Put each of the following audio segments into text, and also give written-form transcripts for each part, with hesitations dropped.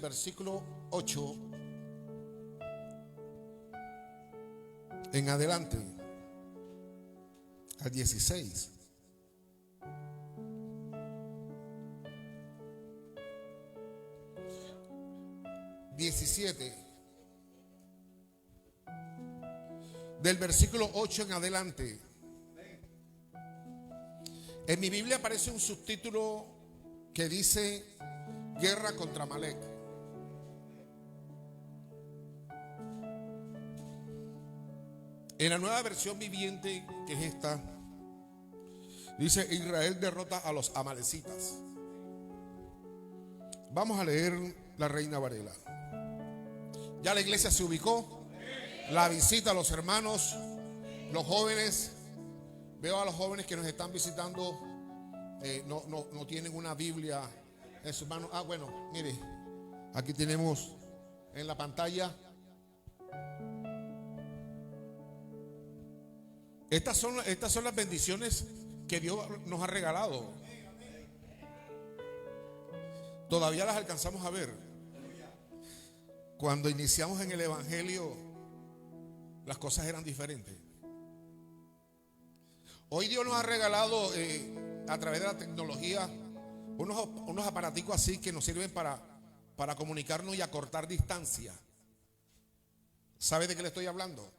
Versículo 8 en adelante al 16. Del versículo 8 en adelante. En mi Biblia aparece un subtítulo que dice Guerra contra Amalek. En la nueva versión viviente, que es esta, dice: Israel derrota a los amalecitas. Vamos a leer la Reina Varela. Ya la iglesia se ubicó. La visita a los hermanos, los jóvenes. Veo a los jóvenes que nos están visitando. No tienen una Biblia en sus manos. Bueno, mire, aquí tenemos en la pantalla. Estas son las bendiciones que Dios nos ha regalado. Todavía las alcanzamos a ver. Cuando iniciamos en el Evangelio, las cosas eran diferentes. Hoy Dios nos ha regalado a través de la tecnología unos aparaticos así que nos sirven para comunicarnos y acortar distancia. ¿Sabe de qué le estoy hablando?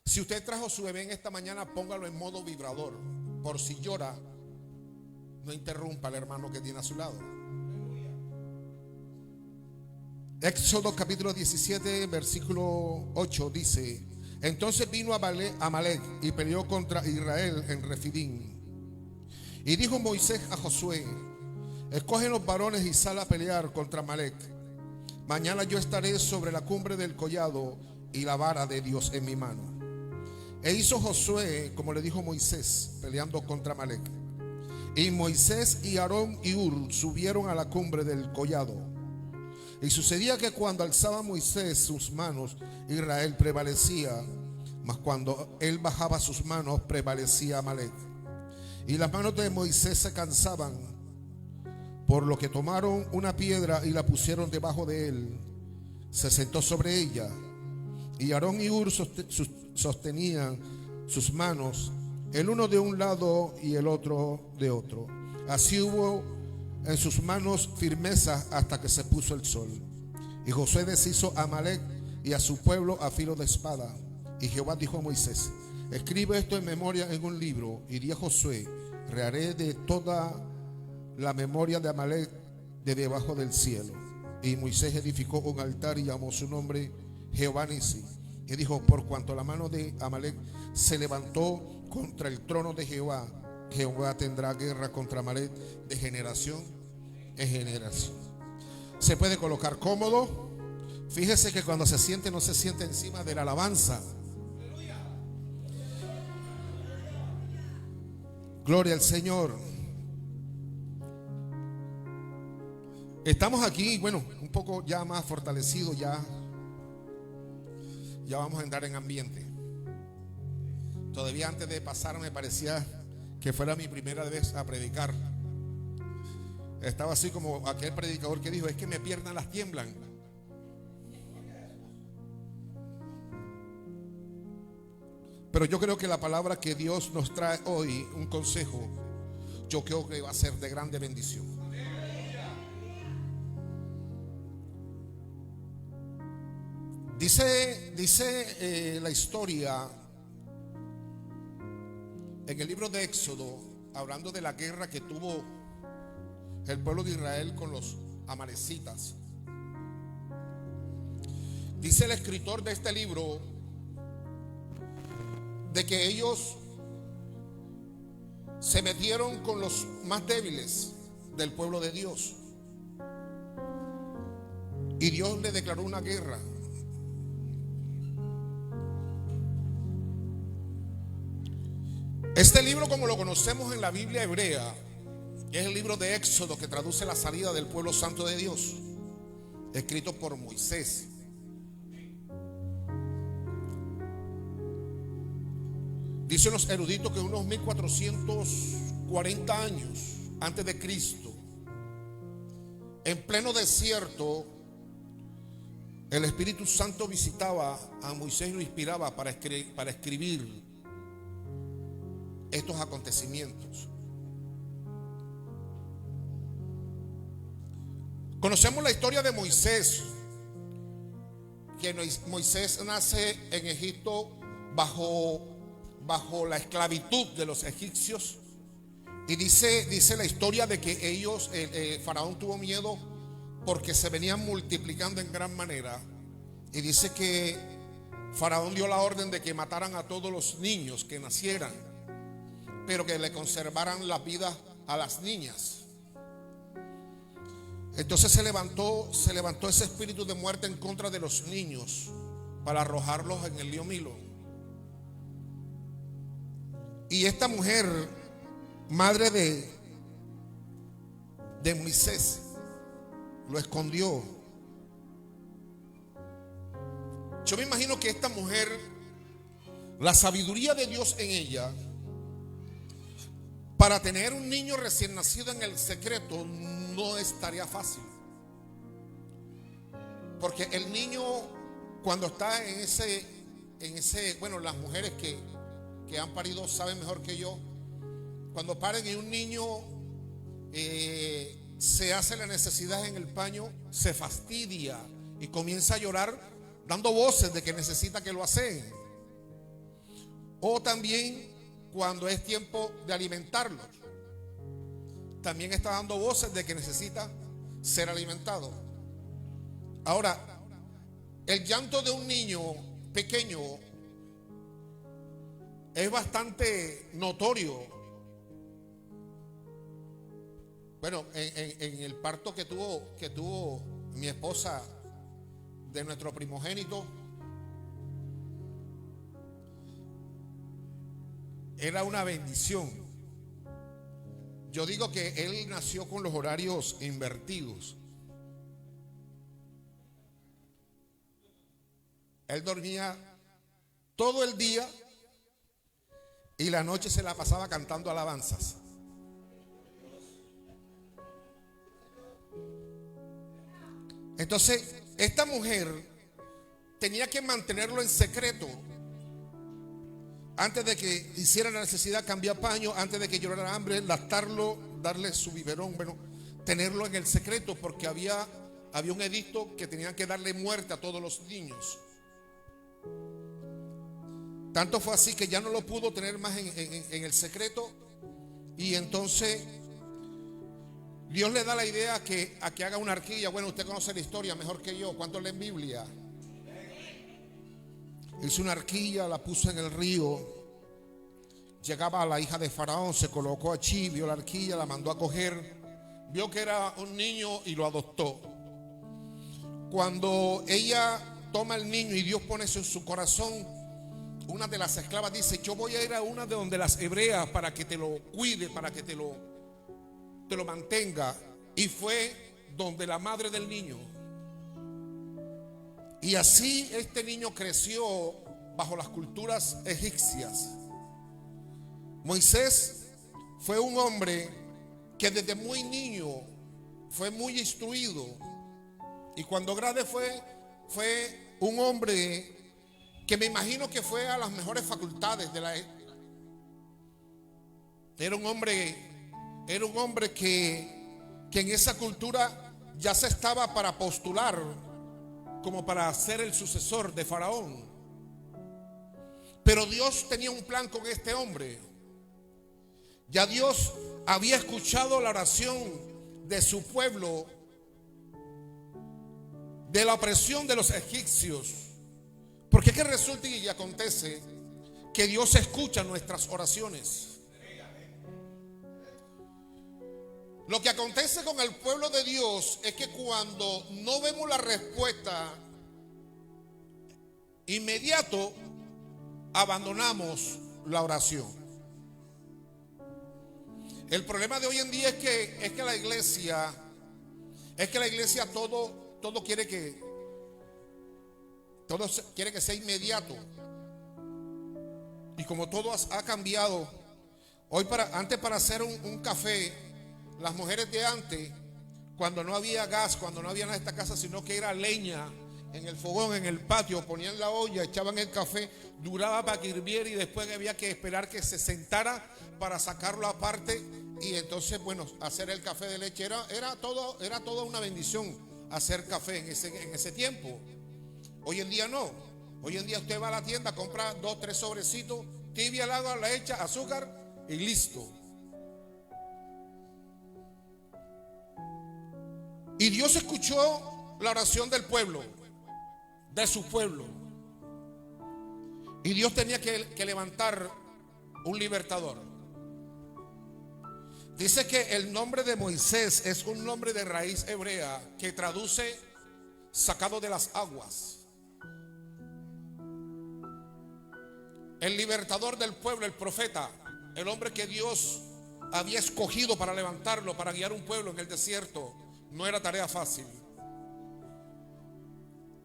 Si usted trajo su bebé en esta mañana, póngalo en modo vibrador. Por si llora, no interrumpa al hermano que tiene a su lado. Éxodo capítulo 17, versículo 8 dice: entonces vino Amalek y peleó contra Israel en Refidim. Y dijo Moisés a Josué: escoge los varones y sal a pelear contra Amalek. Mañana yo estaré sobre la cumbre del collado y la vara de Dios en mi mano. E hizo Josué como le dijo Moisés, peleando contra Amalek. Y Moisés y Aarón y Hur subieron a la cumbre del collado. Y sucedía que cuando alzaba Moisés sus manos, Israel prevalecía, mas cuando él bajaba sus manos, prevalecía Amalek. Y las manos de Moisés se cansaban, por lo que tomaron una piedra y la pusieron debajo de él. Se sentó sobre ella. Y Aarón y Hur sostenían sus manos, el uno de un lado y el otro de otro. Así hubo en sus manos firmeza hasta que se puso el sol. Y Josué deshizo a Amalek y a su pueblo a filo de espada. Y Jehová dijo a Moisés: escribe esto en memoria en un libro. Y di a Josué: reharé de toda la memoria de Amalek de debajo del cielo. Y Moisés edificó un altar y llamó su nombre Jehová Nisi. Y dijo: por cuanto la mano de Amalek se levantó contra el trono de Jehová, Jehová tendrá guerra contra Amalek de generación en generación. Se puede colocar cómodo. Fíjese que cuando se siente, no se siente encima de la alabanza. Gloria al Señor. Estamos aquí, bueno, un poco ya más fortalecidos, ya vamos a entrar en ambiente. Todavía antes de pasar me parecía que fuera mi primera vez a predicar. Estaba así como aquel predicador que dijo: es que mis piernas las tiemblan. Pero yo creo que la palabra que Dios nos trae hoy, un consejo, yo creo que va a ser de grande bendición. Dice la historia en el libro de Éxodo, hablando de la guerra que tuvo el pueblo de Israel con los amalecitas. Dice el escritor de este libro de que ellos se metieron con los más débiles del pueblo de Dios, y Dios le declaró una guerra. Este libro, como lo conocemos en la Biblia hebrea, es el libro de Éxodo, que traduce la salida del pueblo santo de Dios, escrito por Moisés. Dicen los eruditos que unos 1440 años antes de Cristo, En pleno desierto, el Espíritu Santo visitaba a Moisés y lo inspiraba para escribir estos acontecimientos. Conocemos la historia de Moisés, que Moisés nace en Egipto bajo la esclavitud de los egipcios. Y dice la historia de que ellos, Faraón tuvo miedo porque se venían multiplicando en gran manera. Y dice que Faraón dio la orden de que mataran a todos los niños que nacieran, pero que le conservaran la vida a las niñas. Entonces se levantó ese espíritu de muerte en contra de los niños para arrojarlos en el río Nilo. Y esta mujer, madre de Moisés, lo escondió. Yo me imagino que esta mujer, la sabiduría de Dios en ella, para tener un niño recién nacido en el secreto, no estaría fácil. Porque el niño, cuando está en ese, bueno, las mujeres que han parido saben mejor que yo, cuando paren y un niño se hace la necesidad en el paño, se fastidia y comienza a llorar dando voces de que necesita que lo hacen. O también cuando es tiempo de alimentarlo, también está dando voces de que necesita ser alimentado. Ahora, el llanto de un niño pequeño es bastante notorio. Bueno, en el parto que tuvo mi esposa de nuestro primogénito, era una bendición. Yo digo que él nació con los horarios invertidos. Él dormía todo el día y la noche se la pasaba cantando alabanzas. Entonces, esta mujer tenía que mantenerlo en secreto. Antes de que hiciera la necesidad, cambiar paño, antes de que llorara hambre, lactarlo, darle su biberón, bueno, tenerlo en el secreto, porque había un edicto que tenían que darle muerte a todos los niños. Tanto fue así que ya no lo pudo tener más en el secreto. Y entonces Dios le da la idea a que haga una arquilla. Bueno, usted conoce la historia mejor que yo. ¿Cuánto leen Biblia? Hizo una arquilla, la puso en el río. Llegaba a la hija de Faraón, se colocó allí, vio la arquilla, la mandó a coger. Vio que era un niño y lo adoptó. Cuando ella toma el niño y Dios pone eso en su corazón, una de las esclavas dice: yo voy a ir a una de donde las hebreas para que te lo cuide, para que te lo mantenga. Y fue donde la madre del niño. Y así este niño creció bajo las culturas egipcias. Moisés fue un hombre que desde muy niño fue muy instruido. Y cuando grande fue un hombre que me imagino que fue a las mejores facultades de la época. Era un hombre que en esa cultura ya se estaba para postular como para ser el sucesor de Faraón. Pero Dios tenía un plan con este hombre. Ya Dios había escuchado la oración de su pueblo de la opresión de los egipcios. Porque es que resulta y acontece que Dios escucha nuestras oraciones. Lo que acontece con el pueblo de Dios es que cuando no vemos la respuesta inmediato, abandonamos la oración. El problema de hoy en día es que la iglesia todo quiere que sea inmediato. Y como todo ha cambiado, antes para hacer un café, las mujeres de antes, cuando no había gas, cuando no había nada en esta casa, sino que era leña en el fogón, en el patio, ponían la olla, echaban el café, duraba para que hirviera y después había que esperar que se sentara para sacarlo aparte y entonces, bueno, hacer el café de leche. Era toda una bendición hacer café en ese tiempo. Hoy en día no. Hoy en día usted va a la tienda, compra 2, 3 sobrecitos, tibia el agua, la echa, azúcar y listo. Y Dios escuchó la oración del pueblo, de su pueblo. Y Dios tenía que levantar un libertador. Dice que el nombre de Moisés es un nombre de raíz hebrea que traduce sacado de las aguas. El libertador del pueblo, el profeta, el hombre que Dios había escogido para levantarlo, para guiar un pueblo en el desierto, no era tarea fácil.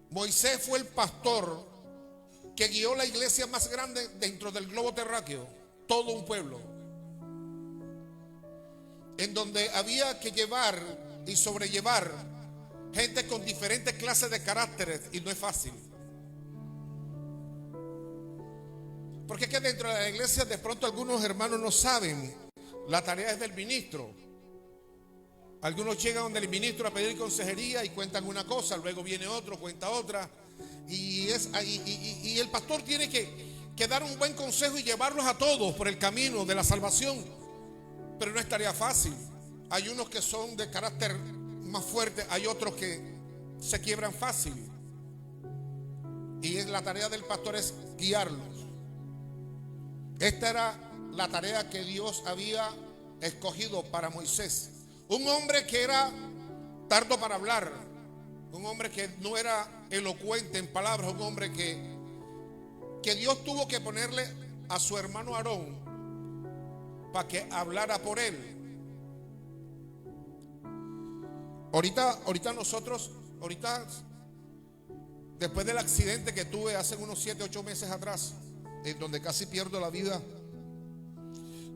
Moisés fue el pastor que guió la iglesia más grande dentro del globo terráqueo, todo un pueblo, en donde había que llevar y sobrellevar gente con diferentes clases de caracteres, y no es fácil. Porque es que dentro de la iglesia de pronto algunos hermanos no saben, la tarea es del ministro. Algunos llegan donde el ministro a pedir consejería y cuentan una cosa, luego viene otro, cuenta otra. Y el pastor tiene que dar un buen consejo y llevarlos a todos por el camino de la salvación. Pero no es tarea fácil. Hay unos que son de carácter más fuerte, hay otros que se quiebran fácil. Y la tarea del pastor es guiarlos. Esta era la tarea que Dios había escogido para Moisés. Un hombre que era tardo para hablar, un hombre que no era elocuente en palabras, un hombre que Dios tuvo que ponerle a su hermano Aarón para que hablara por él. Ahorita después del accidente que tuve hace unos 7, 8 meses atrás, en donde casi pierdo la vida,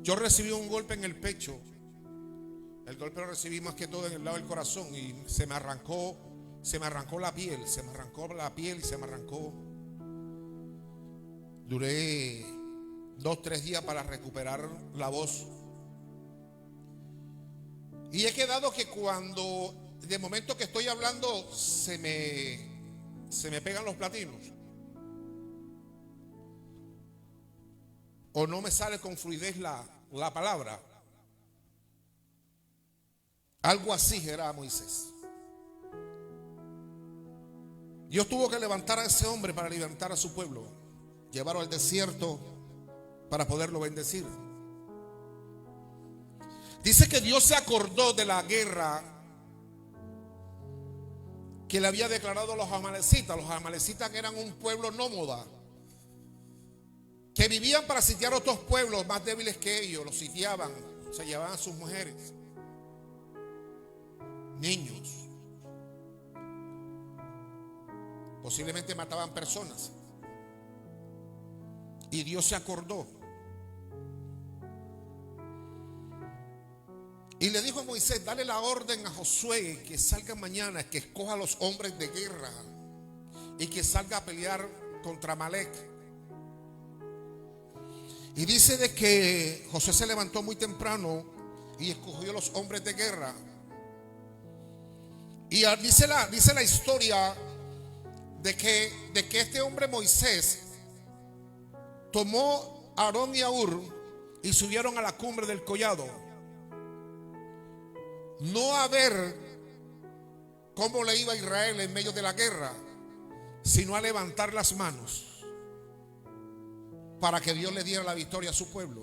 yo recibí un golpe en el pecho. El golpe lo recibí más que todo en el lado del corazón y se me arrancó la piel, y se me arrancó. Duré 2, 3 días para recuperar la voz. Y he quedado que cuando de momento que estoy hablando se me pegan los platinos. O no me sale con fluidez la palabra. Algo así era Moisés. Dios tuvo que levantar a ese hombre para levantar a su pueblo, llevarlo al desierto para poderlo bendecir. Dice que Dios se acordó de la guerra que le había declarado a los amalecitas. Los amalecitas eran un pueblo nómada que vivían para sitiar otros pueblos más débiles que ellos. Los sitiaban, se llevaban a sus mujeres, niños, posiblemente mataban personas. Y Dios se acordó y le dijo a Moisés: dale la orden a Josué que salga mañana, que escoja a los hombres de guerra y que salga a pelear contra Amalec. Y dice de que Josué se levantó muy temprano y escogió a los hombres de guerra. Y dice la historia de que este hombre Moisés tomó a Aarón y a Hur y subieron a la cumbre del collado, no a ver cómo le iba a Israel en medio de la guerra, sino a levantar las manos para que Dios le diera la victoria a su pueblo.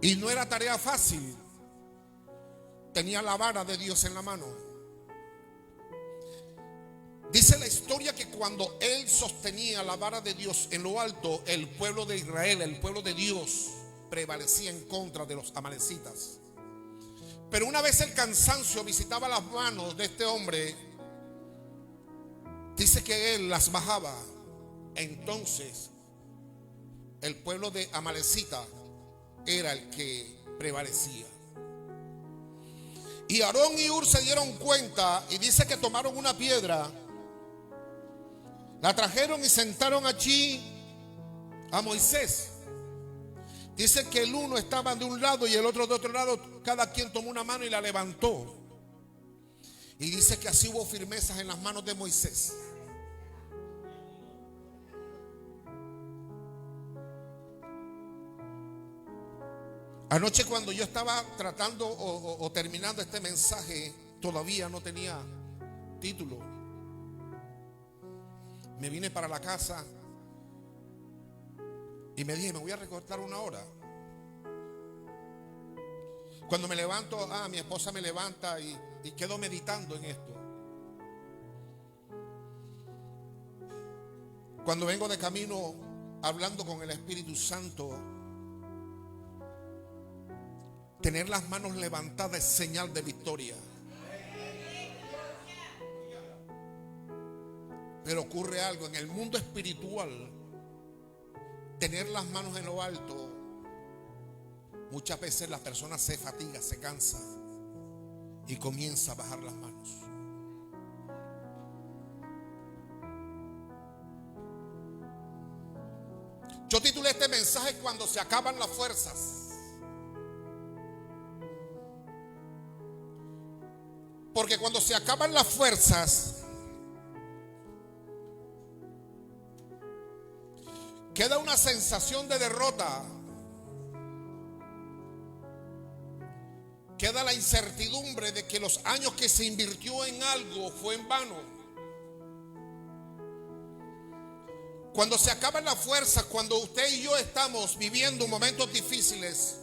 Y no era tarea fácil. Tenía la vara de Dios en la mano. Dice la historia que cuando él sostenía la vara de Dios en lo alto, el pueblo de Israel, el pueblo de Dios, prevalecía en contra de los amalecitas. Pero una vez el cansancio visitaba las manos de este hombre, dice que él las bajaba. Entonces el pueblo de Amalecita era el que prevalecía. Y Aarón y Hur se dieron cuenta y dice que tomaron una piedra, la trajeron y sentaron allí a Moisés. Dice que el uno estaba de un lado y el otro de otro lado. Cada quien tomó una mano y la levantó. Y dice que así hubo firmezas en las manos de Moisés. Anoche cuando yo estaba tratando o terminando este mensaje, todavía no tenía título. Me vine para la casa y me dije, me voy a recortar una hora. Cuando me levanto, mi esposa me levanta y quedo meditando en esto. Cuando vengo de camino hablando con el Espíritu Santo, tener las manos levantadas es señal de victoria. Pero ocurre algo en el mundo espiritual. Tener las manos en lo alto, muchas veces la persona se fatiga, se cansa y comienza a bajar las manos. Yo titulé este mensaje Cuando se acaban las fuerzas. Porque cuando se acaban las fuerzas, queda una sensación de derrota. Queda la incertidumbre de que los años que se invirtió en algo fue en vano. Cuando se acaban las fuerzas, cuando usted y yo estamos viviendo momentos difíciles,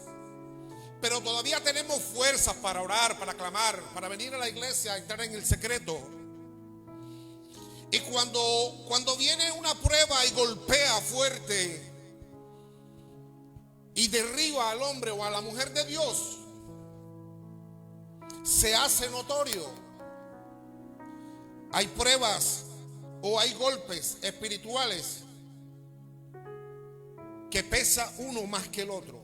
pero todavía tenemos fuerzas para orar, para clamar, para venir a la iglesia, a entrar en el secreto. Y cuando viene una prueba y golpea fuerte y derriba al hombre o a la mujer de Dios, se hace notorio. Hay pruebas o hay golpes espirituales que pesa uno más que el otro.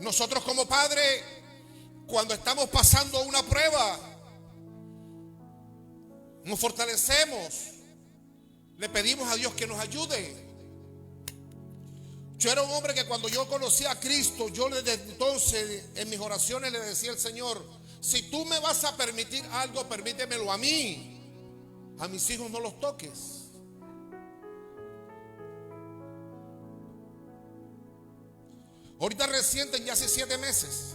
Nosotros como padres, cuando estamos pasando una prueba, nos fortalecemos, le pedimos a Dios que nos ayude. Yo era un hombre que cuando yo conocí a Cristo, yo desde entonces en mis oraciones le decía al Señor, si tú me vas a permitir algo, permítemelo a mí. A mis hijos no los toques. Ahorita reciente, ya hace 7 meses,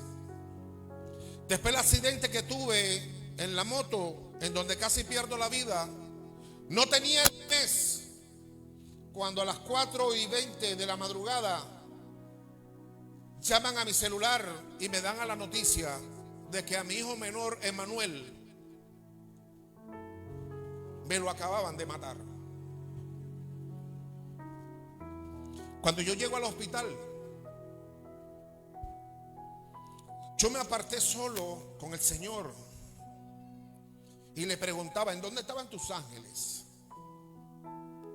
después del accidente que tuve en la moto, en donde casi pierdo la vida, no tenía el mes, cuando a las 4:20 de la madrugada llaman a mi celular y me dan a la noticia de que a mi hijo menor, Emanuel, me lo acababan de matar. Cuando yo llego al hospital, yo me aparté solo con el Señor y le preguntaba, ¿en dónde estaban tus ángeles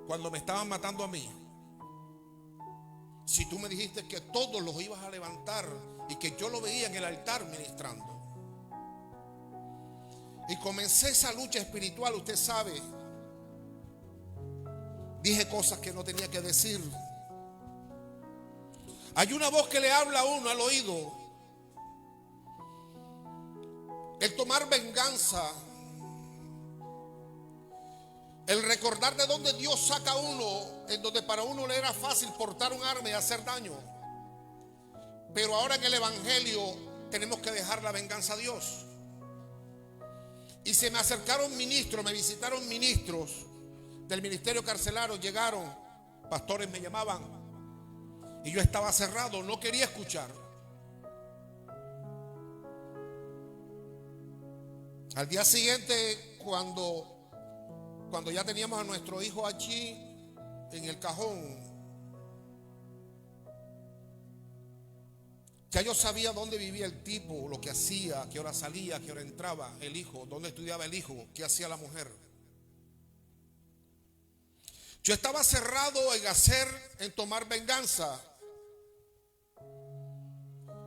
cuando me estaban matando a mí? Si tú me dijiste que todos los ibas a levantar y que yo lo veía en el altar ministrando. Y comencé esa lucha espiritual, usted sabe. Dije cosas que no tenía que decir. Hay una voz que le habla a uno al oído. El tomar venganza, el recordar de dónde Dios saca a uno, en donde para uno le era fácil portar un arma y hacer daño. Pero ahora en el Evangelio tenemos que dejar la venganza a Dios. Y se me acercaron ministros, me visitaron ministros del ministerio carcelario, llegaron, pastores me llamaban y yo estaba cerrado, no quería escuchar. Al día siguiente, cuando ya teníamos a nuestro hijo allí en el cajón, ya yo sabía dónde vivía el tipo, lo que hacía, a qué hora salía, a qué hora entraba el hijo, dónde estudiaba el hijo, qué hacía la mujer. Yo estaba cerrado en tomar venganza.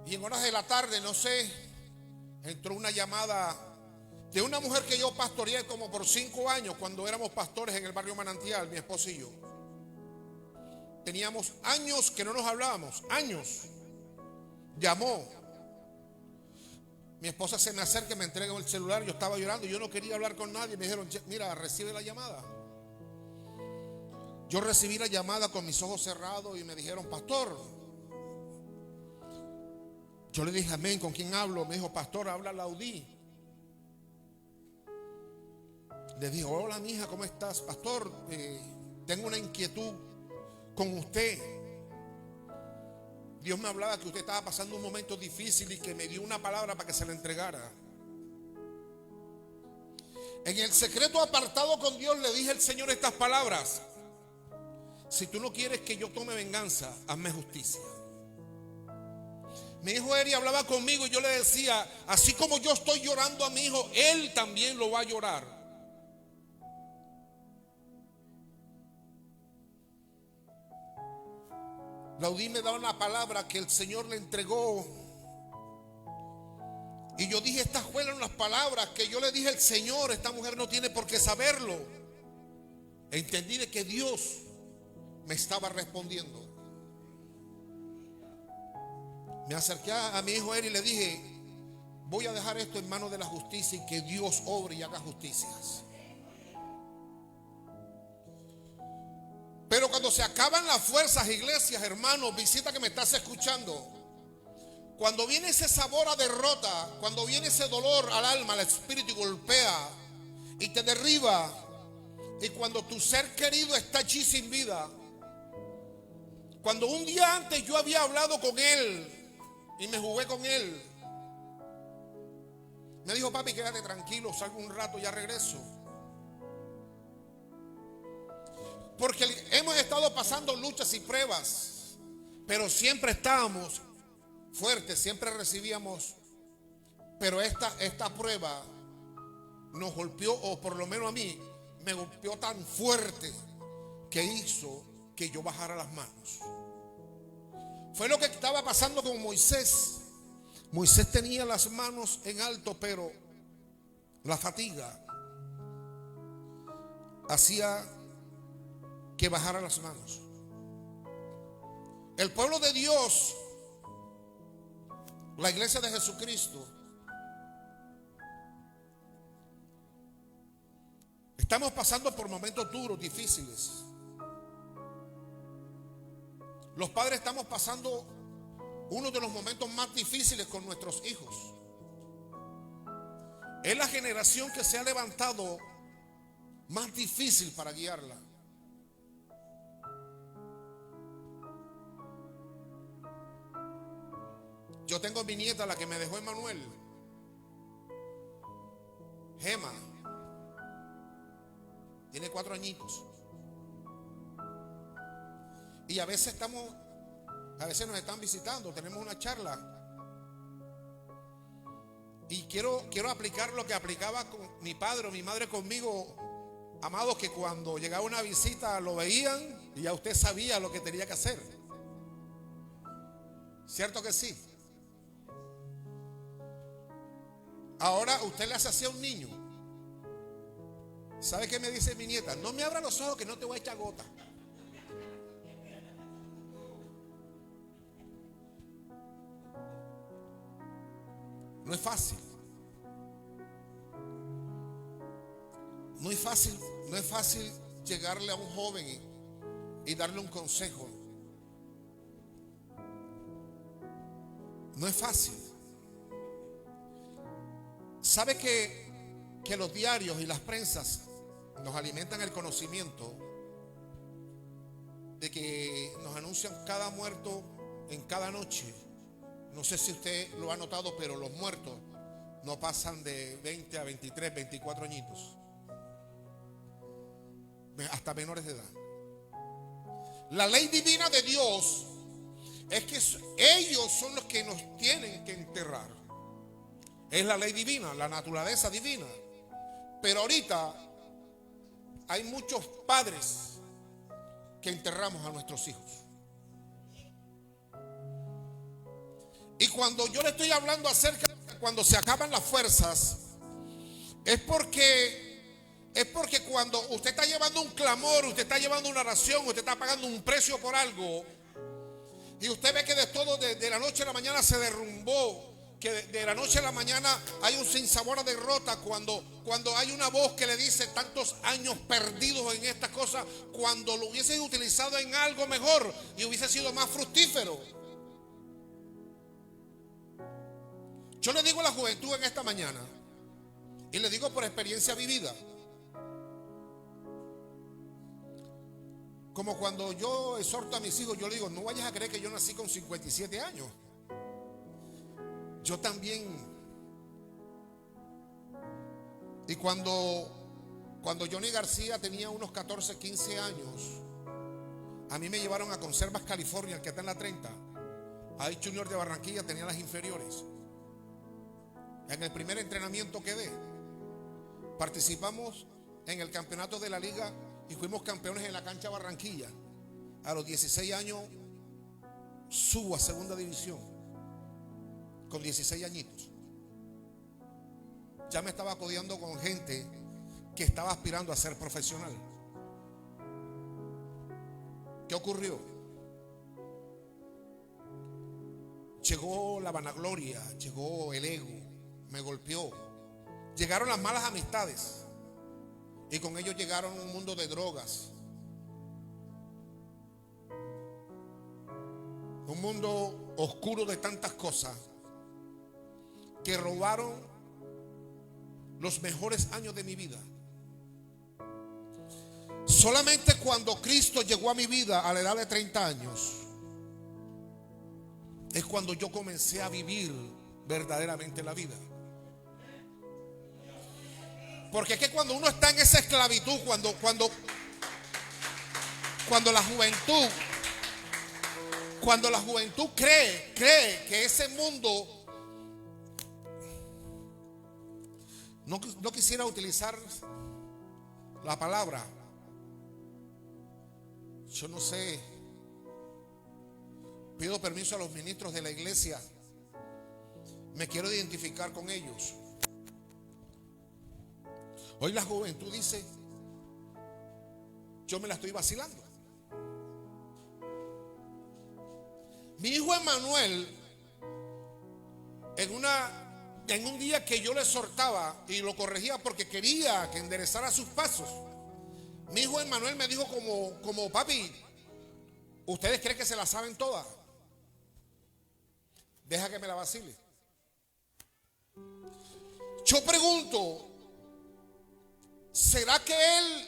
Y en horas de la tarde, no sé, entró una llamada de una mujer que yo pastoreé como por 5 años cuando éramos pastores en el barrio Manantial, mi esposo y yo. Teníamos años que no nos hablábamos, años. Llamó. Mi esposa se me acerca y me entrega el celular. Yo estaba llorando, yo no quería hablar con nadie. Me dijeron, mira, recibe la llamada. Yo recibí la llamada con mis ojos cerrados y me dijeron, pastor. Yo le dije, amén, ¿con quién hablo? Me dijo, pastor, habla Laudí. Le dije, hola, mija, ¿cómo estás? Pastor, tengo una inquietud con usted. Dios me hablaba que usted estaba pasando un momento difícil y que me dio una palabra para que se la entregara. En el secreto apartado con Dios le dije al Señor estas palabras: si tú no quieres que yo tome venganza, hazme justicia. Mi hijo Eri hablaba conmigo y yo le decía, así como yo estoy llorando a mi hijo, él también lo va a llorar. Laudí me daba una palabra que el Señor le entregó. Y yo dije, estas fueron las palabras que yo le dije al Señor. Esta mujer no tiene por qué saberlo. Entendí de que Dios me estaba respondiendo. Me acerqué a mi hijo Eri y le dije, voy a dejar esto en manos de la justicia y que Dios obre y haga justicias. Pero cuando se acaban las fuerzas, iglesias, hermanos, visita que me estás escuchando, cuando viene ese sabor a derrota, cuando viene ese dolor al alma, al espíritu, y golpea y te derriba, y cuando tu ser querido está allí sin vida, cuando un día antes yo había hablado con él y me jugué con él, me dijo, papi, quédate tranquilo, salgo un rato, ya regreso. Porque hemos estado pasando luchas y pruebas, pero siempre estábamos fuertes, siempre recibíamos. Pero esta prueba nos golpeó, o por lo menos a mí, me golpeó tan fuerte que hizo que yo bajara las manos. Fue lo que estaba pasando con Moisés. Moisés tenía las manos en alto, pero la fatiga hacía que bajara las manos. El pueblo de Dios, la iglesia de Jesucristo, estamos pasando por momentos duros, difíciles. Los padres estamos pasando uno de los momentos más difíciles con nuestros hijos. Es la generación que se ha levantado más difícil para guiarla. Yo tengo mi nieta, la que me dejó Emanuel, Gema, tiene 4 añitos. Y a veces nos están visitando, tenemos una charla. Y quiero aplicar lo que aplicaba con mi padre o mi madre conmigo, amados, que cuando llegaba una visita lo veían y ya usted sabía lo que tenía que hacer. ¿Cierto que sí? Ahora usted le hace así a un niño. ¿Sabe qué me dice mi nieta? No me abra los ojos que no te voy a echar gota. No es fácil. No es fácil llegarle a un joven y darle un consejo. No es fácil. ¿Sabe que los diarios y las prensas nos alimentan el conocimiento de que nos anuncian cada muerto en cada noche? No sé si usted lo ha notado, pero los muertos no pasan de 20 a 23, 24 añitos, hasta menores de edad. La ley divina de Dios es que ellos son los que nos tienen que enterrar. Es la ley divina, la naturaleza divina. Pero ahorita hay muchos padres que enterramos a nuestros hijos. Y cuando yo le estoy hablando acerca de cuando se acaban las fuerzas, es porque cuando usted está llevando un clamor, usted está llevando una oración, usted está pagando un precio por algo, y usted ve que de todo, de la noche a la mañana se derrumbó, que de la noche a la mañana hay un sinsabor a derrota, cuando hay una voz que le dice tantos años perdidos en estas cosas, cuando lo hubiese utilizado en algo mejor y hubiese sido más fructífero. Yo le digo a la juventud en esta mañana, y le digo por experiencia vivida, como cuando yo exhorto a mis hijos, yo le digo, no vayas a creer que yo nací con 57 años. Yo también. Y cuando Johnny García tenía unos 14, 15 años, a mí me llevaron a Conservas California, el que está en la 30. Ahí Junior de Barranquilla tenía las inferiores. En el primer entrenamiento que dé, participamos en el campeonato de la liga y fuimos campeones en la cancha Barranquilla. A los 16 años subo a segunda división con 16 añitos. Ya me estaba codeando con gente que estaba aspirando a ser profesional. ¿Qué ocurrió? Llegó la vanagloria, llegó el ego, me golpeó. Llegaron las malas amistades y con ellos llegaron un mundo de drogas, un mundo oscuro de tantas cosas que robaron los mejores años de mi vida. Solamente cuando Cristo llegó a mi vida a la edad de 30 años es cuando yo comencé a vivir verdaderamente la vida. Porque es que cuando uno está en esa esclavitud, cuando la juventud cree que ese mundo, no quisiera utilizar la palabra, yo no sé, pido permiso a los ministros de la iglesia, me quiero identificar con ellos. Hoy la juventud dice, yo me la estoy vacilando. Mi hijo Emanuel, en un día que yo le exhortaba y lo corregía porque quería que enderezara sus pasos, mi hijo Emanuel me dijo como papi, ¿ustedes creen que se la saben todas? Deja que me la vacile. Yo pregunto, ¿será que él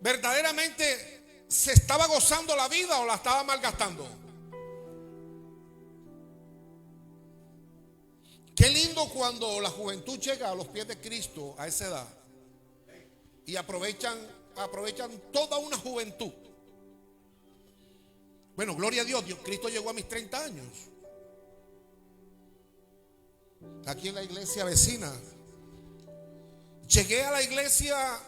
verdaderamente se estaba gozando la vida o la estaba malgastando? Qué lindo cuando la juventud llega a los pies de Cristo a esa edad y aprovechan toda una juventud. Bueno, gloria a Dios, Cristo llegó a mis 30 años. Aquí en la iglesia vecina. Llegué a la iglesia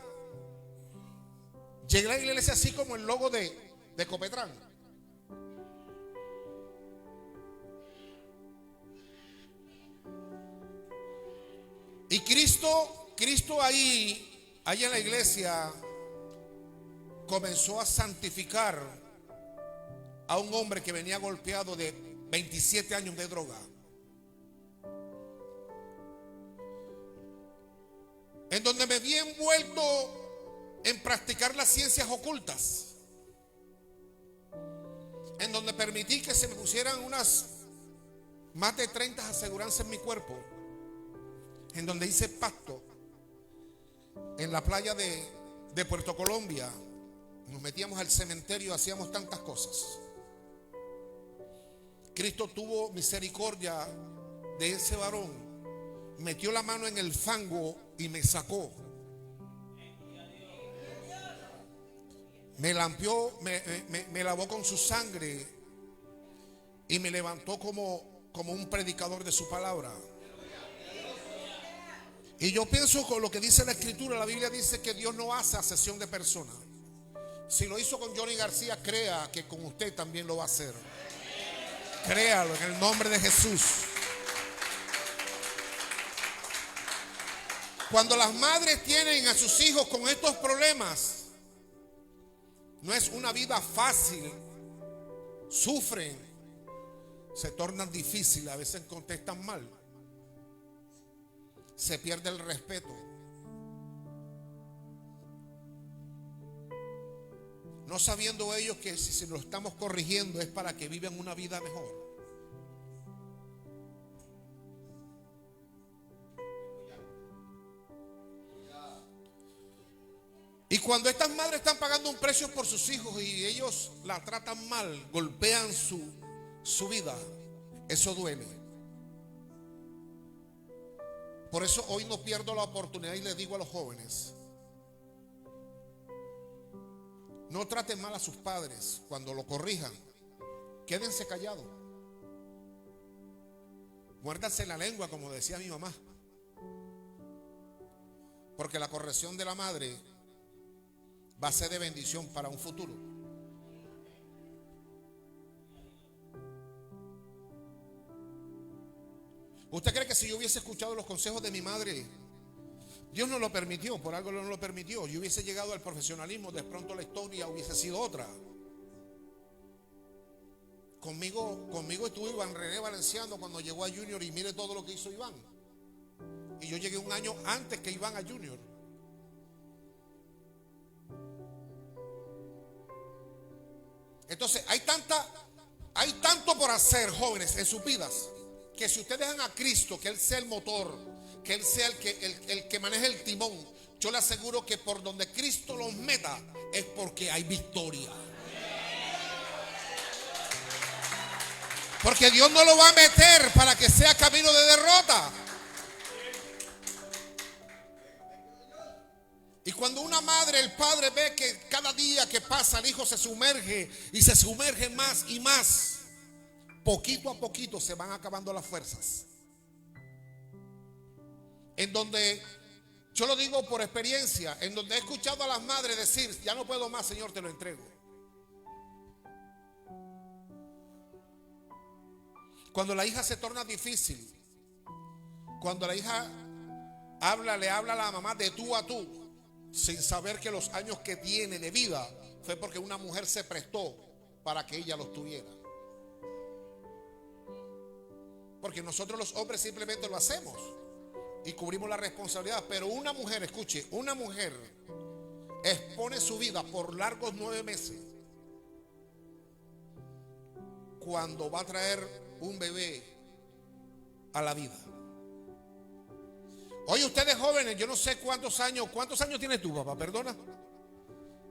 así como el logo de Copetrán. Y Cristo ahí en la iglesia comenzó a santificar a un hombre que venía golpeado de 27 años de droga. En donde me vi envuelto en practicar las ciencias ocultas, en donde permití que se me pusieran unas más de 30 aseguranzas en mi cuerpo, en donde hice pacto en la playa de Puerto Colombia. Nos metíamos al cementerio, hacíamos tantas cosas. Cristo tuvo misericordia de ese varón, metió la mano en el fango y me sacó. Me lampió, me lavó con su sangre y me levantó como un predicador de su palabra. Y yo pienso con lo que dice la escritura. La Biblia dice que Dios no hace acepción de personas. Si lo hizo con Johnny García, crea que con usted también lo va a hacer. Créalo en el nombre de Jesús. Cuando las madres tienen a sus hijos con estos problemas, no es una vida fácil. Sufren, se tornan difíciles, a veces contestan mal, se pierde el respeto. No sabiendo ellos que si se lo estamos corrigiendo es para que vivan una vida mejor. Y cuando estas madres están pagando un precio por sus hijos y ellos la tratan mal, golpean su vida, eso duele. Por eso hoy no pierdo la oportunidad y les digo a los jóvenes: no traten mal a sus padres. Cuando lo corrijan, quédense callados. Muérdanse la lengua, como decía mi mamá. Porque la corrección de la madre va a ser de bendición para un futuro. ¿Usted cree que si yo hubiese escuchado los consejos de mi madre, Dios no lo permitió, por algo no lo permitió, yo hubiese llegado al profesionalismo, de pronto la historia hubiese sido otra? Conmigo estuvo Iván René Valenciano cuando llegó a Junior, y mire todo lo que hizo Iván. Y yo llegué un año antes que Iván a Junior. Entonces hay tanto por hacer, jóvenes, en sus vidas, que si ustedes dejan a Cristo, que Él sea el motor, que Él sea el que maneje el timón, yo le aseguro que por donde Cristo los meta es porque hay victoria. Porque Dios no lo va a meter para que sea camino de derrota. Y cuando una madre, el padre ve que cada día que pasa el hijo se sumerge y se sumerge más y más, poquito a poquito se van acabando las fuerzas. En donde, yo lo digo por experiencia, en donde he escuchado a las madres decir: ya no puedo más, Señor, te lo entrego. Cuando la hija se torna difícil, cuando la hija le habla a la mamá de tú a tú, sin saber que los años que tiene de vida fue porque una mujer se prestó para que ella los tuviera. Porque nosotros los hombres simplemente lo hacemos y cubrimos la responsabilidad. Pero una mujer, escuche, una mujer expone su vida por largos 9 meses cuando va a traer un bebé a la vida. Oye, ustedes jóvenes, yo no sé cuántos años tienes tú, papá, perdona.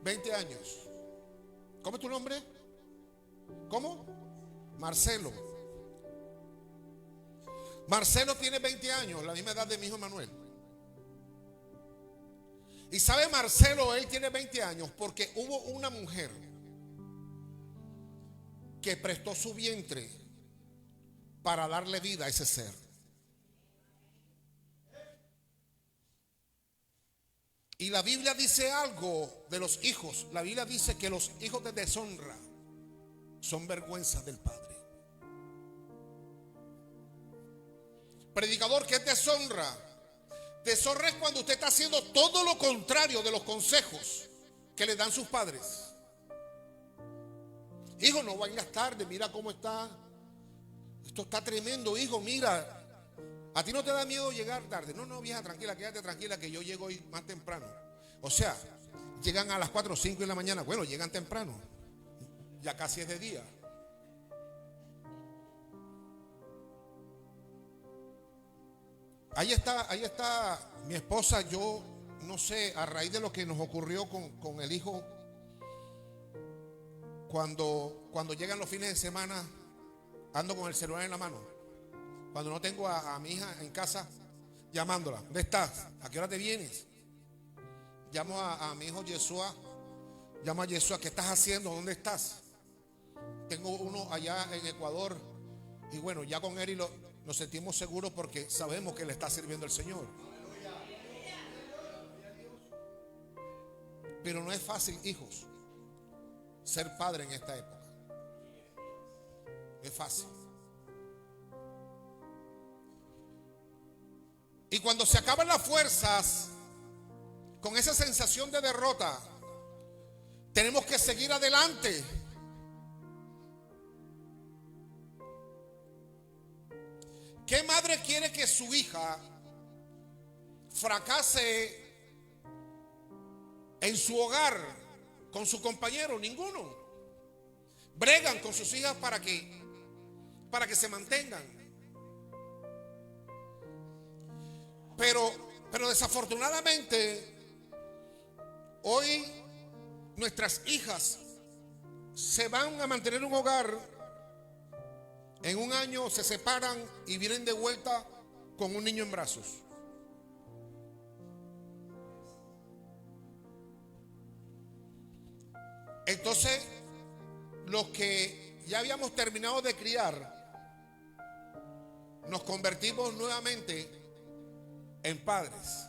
20 años. ¿Cómo es tu nombre? ¿Cómo? Marcelo. Marcelo tiene 20 años, la misma edad de mi hijo Manuel. Y sabe Marcelo, él tiene 20 años porque hubo una mujer que prestó su vientre para darle vida a ese ser. Y la Biblia dice algo de los hijos. La Biblia dice que los hijos de deshonra son vergüenza del Padre. Predicador, ¿qué es deshonra? Deshonra es cuando usted está haciendo todo lo contrario de los consejos que le dan sus padres. Hijo, no vayas tarde, mira cómo está. Esto está tremendo, hijo, mira. ¿A ti no te da miedo llegar tarde? No, vieja, tranquila, quédate tranquila que yo llego hoy más temprano. O sea, llegan a las 4 o 5 de la mañana. Bueno, llegan temprano. Ya casi es de día. Ahí está mi esposa. Yo no sé, a raíz de lo que nos ocurrió con el hijo, cuando llegan los fines de semana, ando con el celular en la mano. Cuando no tengo a mi hija en casa, llamándola: ¿dónde estás? ¿A qué hora te vienes? Llamo a mi hijo Yeshua. Llamo a Yeshua: ¿qué estás haciendo? ¿Dónde estás? Tengo uno allá en Ecuador. Y bueno, ya con él nos sentimos seguros porque sabemos que le está sirviendo el Señor. Pero no es fácil, hijos, ser padre en esta época. No es fácil. Y cuando se acaban las fuerzas, con esa sensación de derrota, tenemos que seguir adelante. ¿Qué madre quiere que su hija fracase en su hogar con su compañero? Ninguno. Bregan con sus hijas para que se mantengan. Pero desafortunadamente hoy nuestras hijas se van a mantener un hogar. En un año se separan y vienen de vuelta con un niño en brazos. Entonces, los que ya habíamos terminado de criar, nos convertimos nuevamente en padres.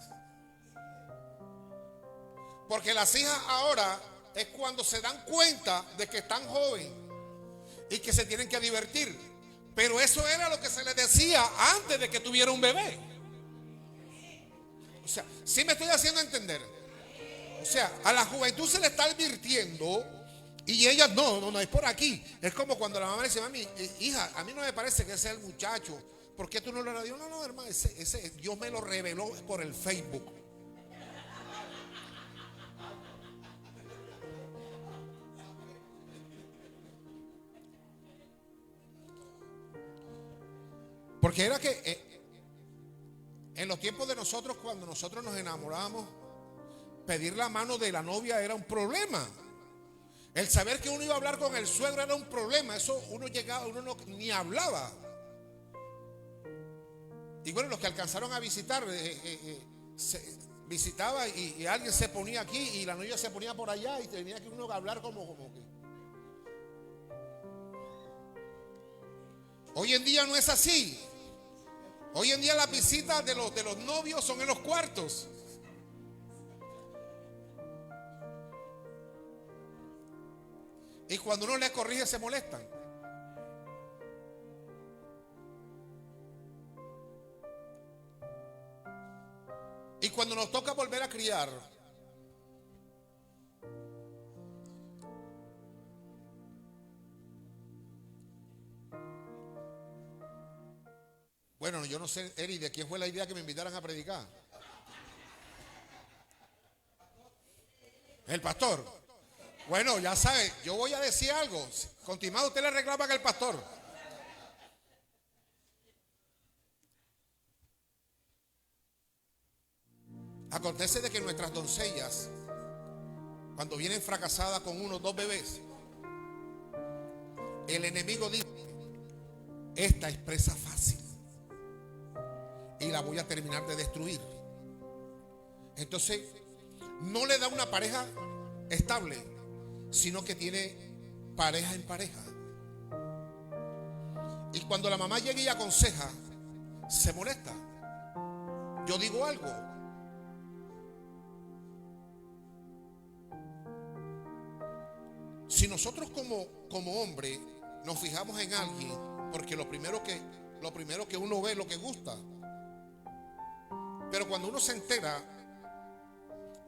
Porque las hijas ahora es cuando se dan cuenta de que están jóvenes y que se tienen que divertir. Pero eso era lo que se les decía antes de que tuviera un bebé. O sea, sí me estoy haciendo entender. O sea, a la juventud se le está advirtiendo y ellas no es por aquí. Es como cuando la mamá le dice: mami, hija, a mí no me parece que ese es el muchacho. ¿Por qué tú no lo radió? No, hermano, ese Dios me lo reveló por el Facebook. Porque era que en los tiempos de nosotros, cuando nosotros nos enamorábamos, pedir la mano de la novia era un problema. El saber que uno iba a hablar con el suegro era un problema. Eso uno llegaba, uno ni hablaba. Y bueno, los que alcanzaron a visitar, visitaba y alguien se ponía aquí y la novia se ponía por allá y tenía que uno hablar como que. Hoy en día no es así. Hoy en día las visitas de los novios son en los cuartos. Y cuando uno les corrige se molestan. Y cuando nos toca volver a criar, bueno, yo no sé, Eri, ¿de quién fue la idea que me invitaran a predicar? El pastor. Bueno, ya sabe, yo voy a decir algo. Continuado, usted le reclama que el pastor. Acontece de que nuestras doncellas, cuando vienen fracasadas con uno o dos bebés, el enemigo dice: esta es presa fácil y la voy a terminar de destruir. Entonces no le da una pareja estable, sino que tiene pareja en pareja. Y cuando la mamá llega y aconseja, se molesta. Yo digo algo: si nosotros como hombre nos fijamos en alguien, porque lo primero que uno ve es lo que gusta. Pero cuando uno se entera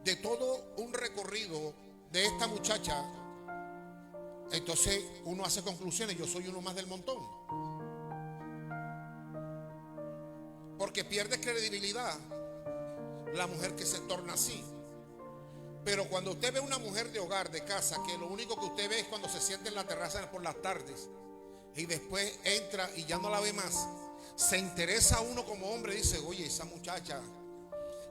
de todo un recorrido de esta muchacha, entonces uno hace conclusiones: yo soy uno más del montón. Porque pierde credibilidad la mujer que se torna así. Pero cuando usted ve una mujer de hogar, de casa, que lo único que usted ve es cuando se siente en la terraza por las tardes y después entra y ya no la ve más, se interesa a uno como hombre, dice: oye, esa muchacha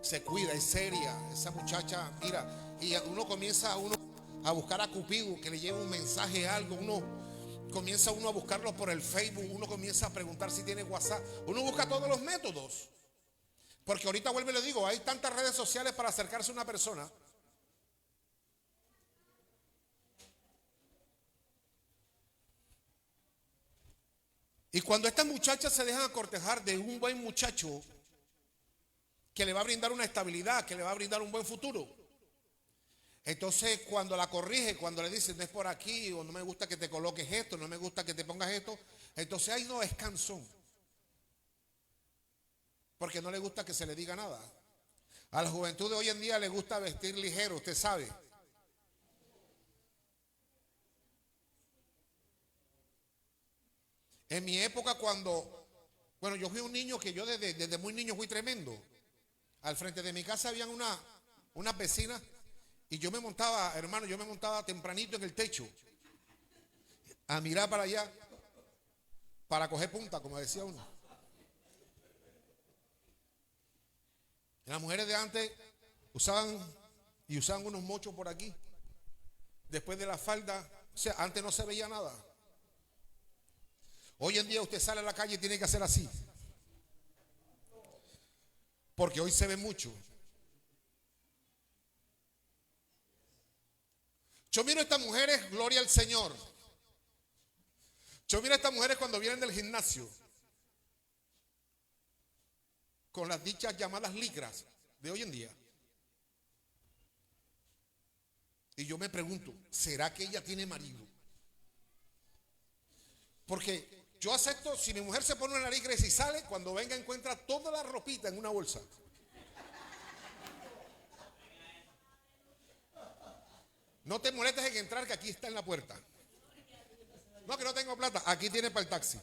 se cuida, es seria, esa muchacha, mira. Y uno comienza a buscar a Cupido que le lleve un mensaje, algo. Uno comienza a buscarlo por el Facebook, uno comienza a preguntar si tiene WhatsApp, uno busca todos los métodos. Porque ahorita, vuelvo y le digo, hay tantas redes sociales para acercarse a una persona. Y cuando estas muchachas se dejan acortejar de un buen muchacho que le va a brindar una estabilidad, que le va a brindar un buen futuro, entonces cuando la corrige, cuando le dice: no es por aquí, o no me gusta que te coloques esto, no me gusta que te pongas esto, entonces ahí no es cansón. porque no le gusta que se le diga nada. A la juventud de hoy en día le gusta vestir ligero, usted sabe. En mi época bueno, yo fui un niño que yo desde muy niño fui tremendo. Al frente de mi casa habían unas vecinas y yo me montaba, hermano, yo me montaba tempranito en el techo a mirar para allá para coger punta, como decía uno. Las mujeres de antes usaban unos mochos por aquí. Después de la falda, o sea, antes no se veía nada. Hoy en día usted sale a la calle y tiene que hacer así. Porque hoy se ve mucho. Yo miro a estas mujeres, gloria al Señor. Yo miro a estas mujeres cuando vienen del gimnasio, con las dichas llamadas licras de hoy en día. Y yo me pregunto, ¿será que ella tiene marido? Porque yo acepto, si mi mujer se pone una licra y si sale, cuando venga encuentra toda la ropita en una bolsa. No te molestes en entrar, que aquí está en la puerta. No, que no tengo plata, aquí tiene para el taxi.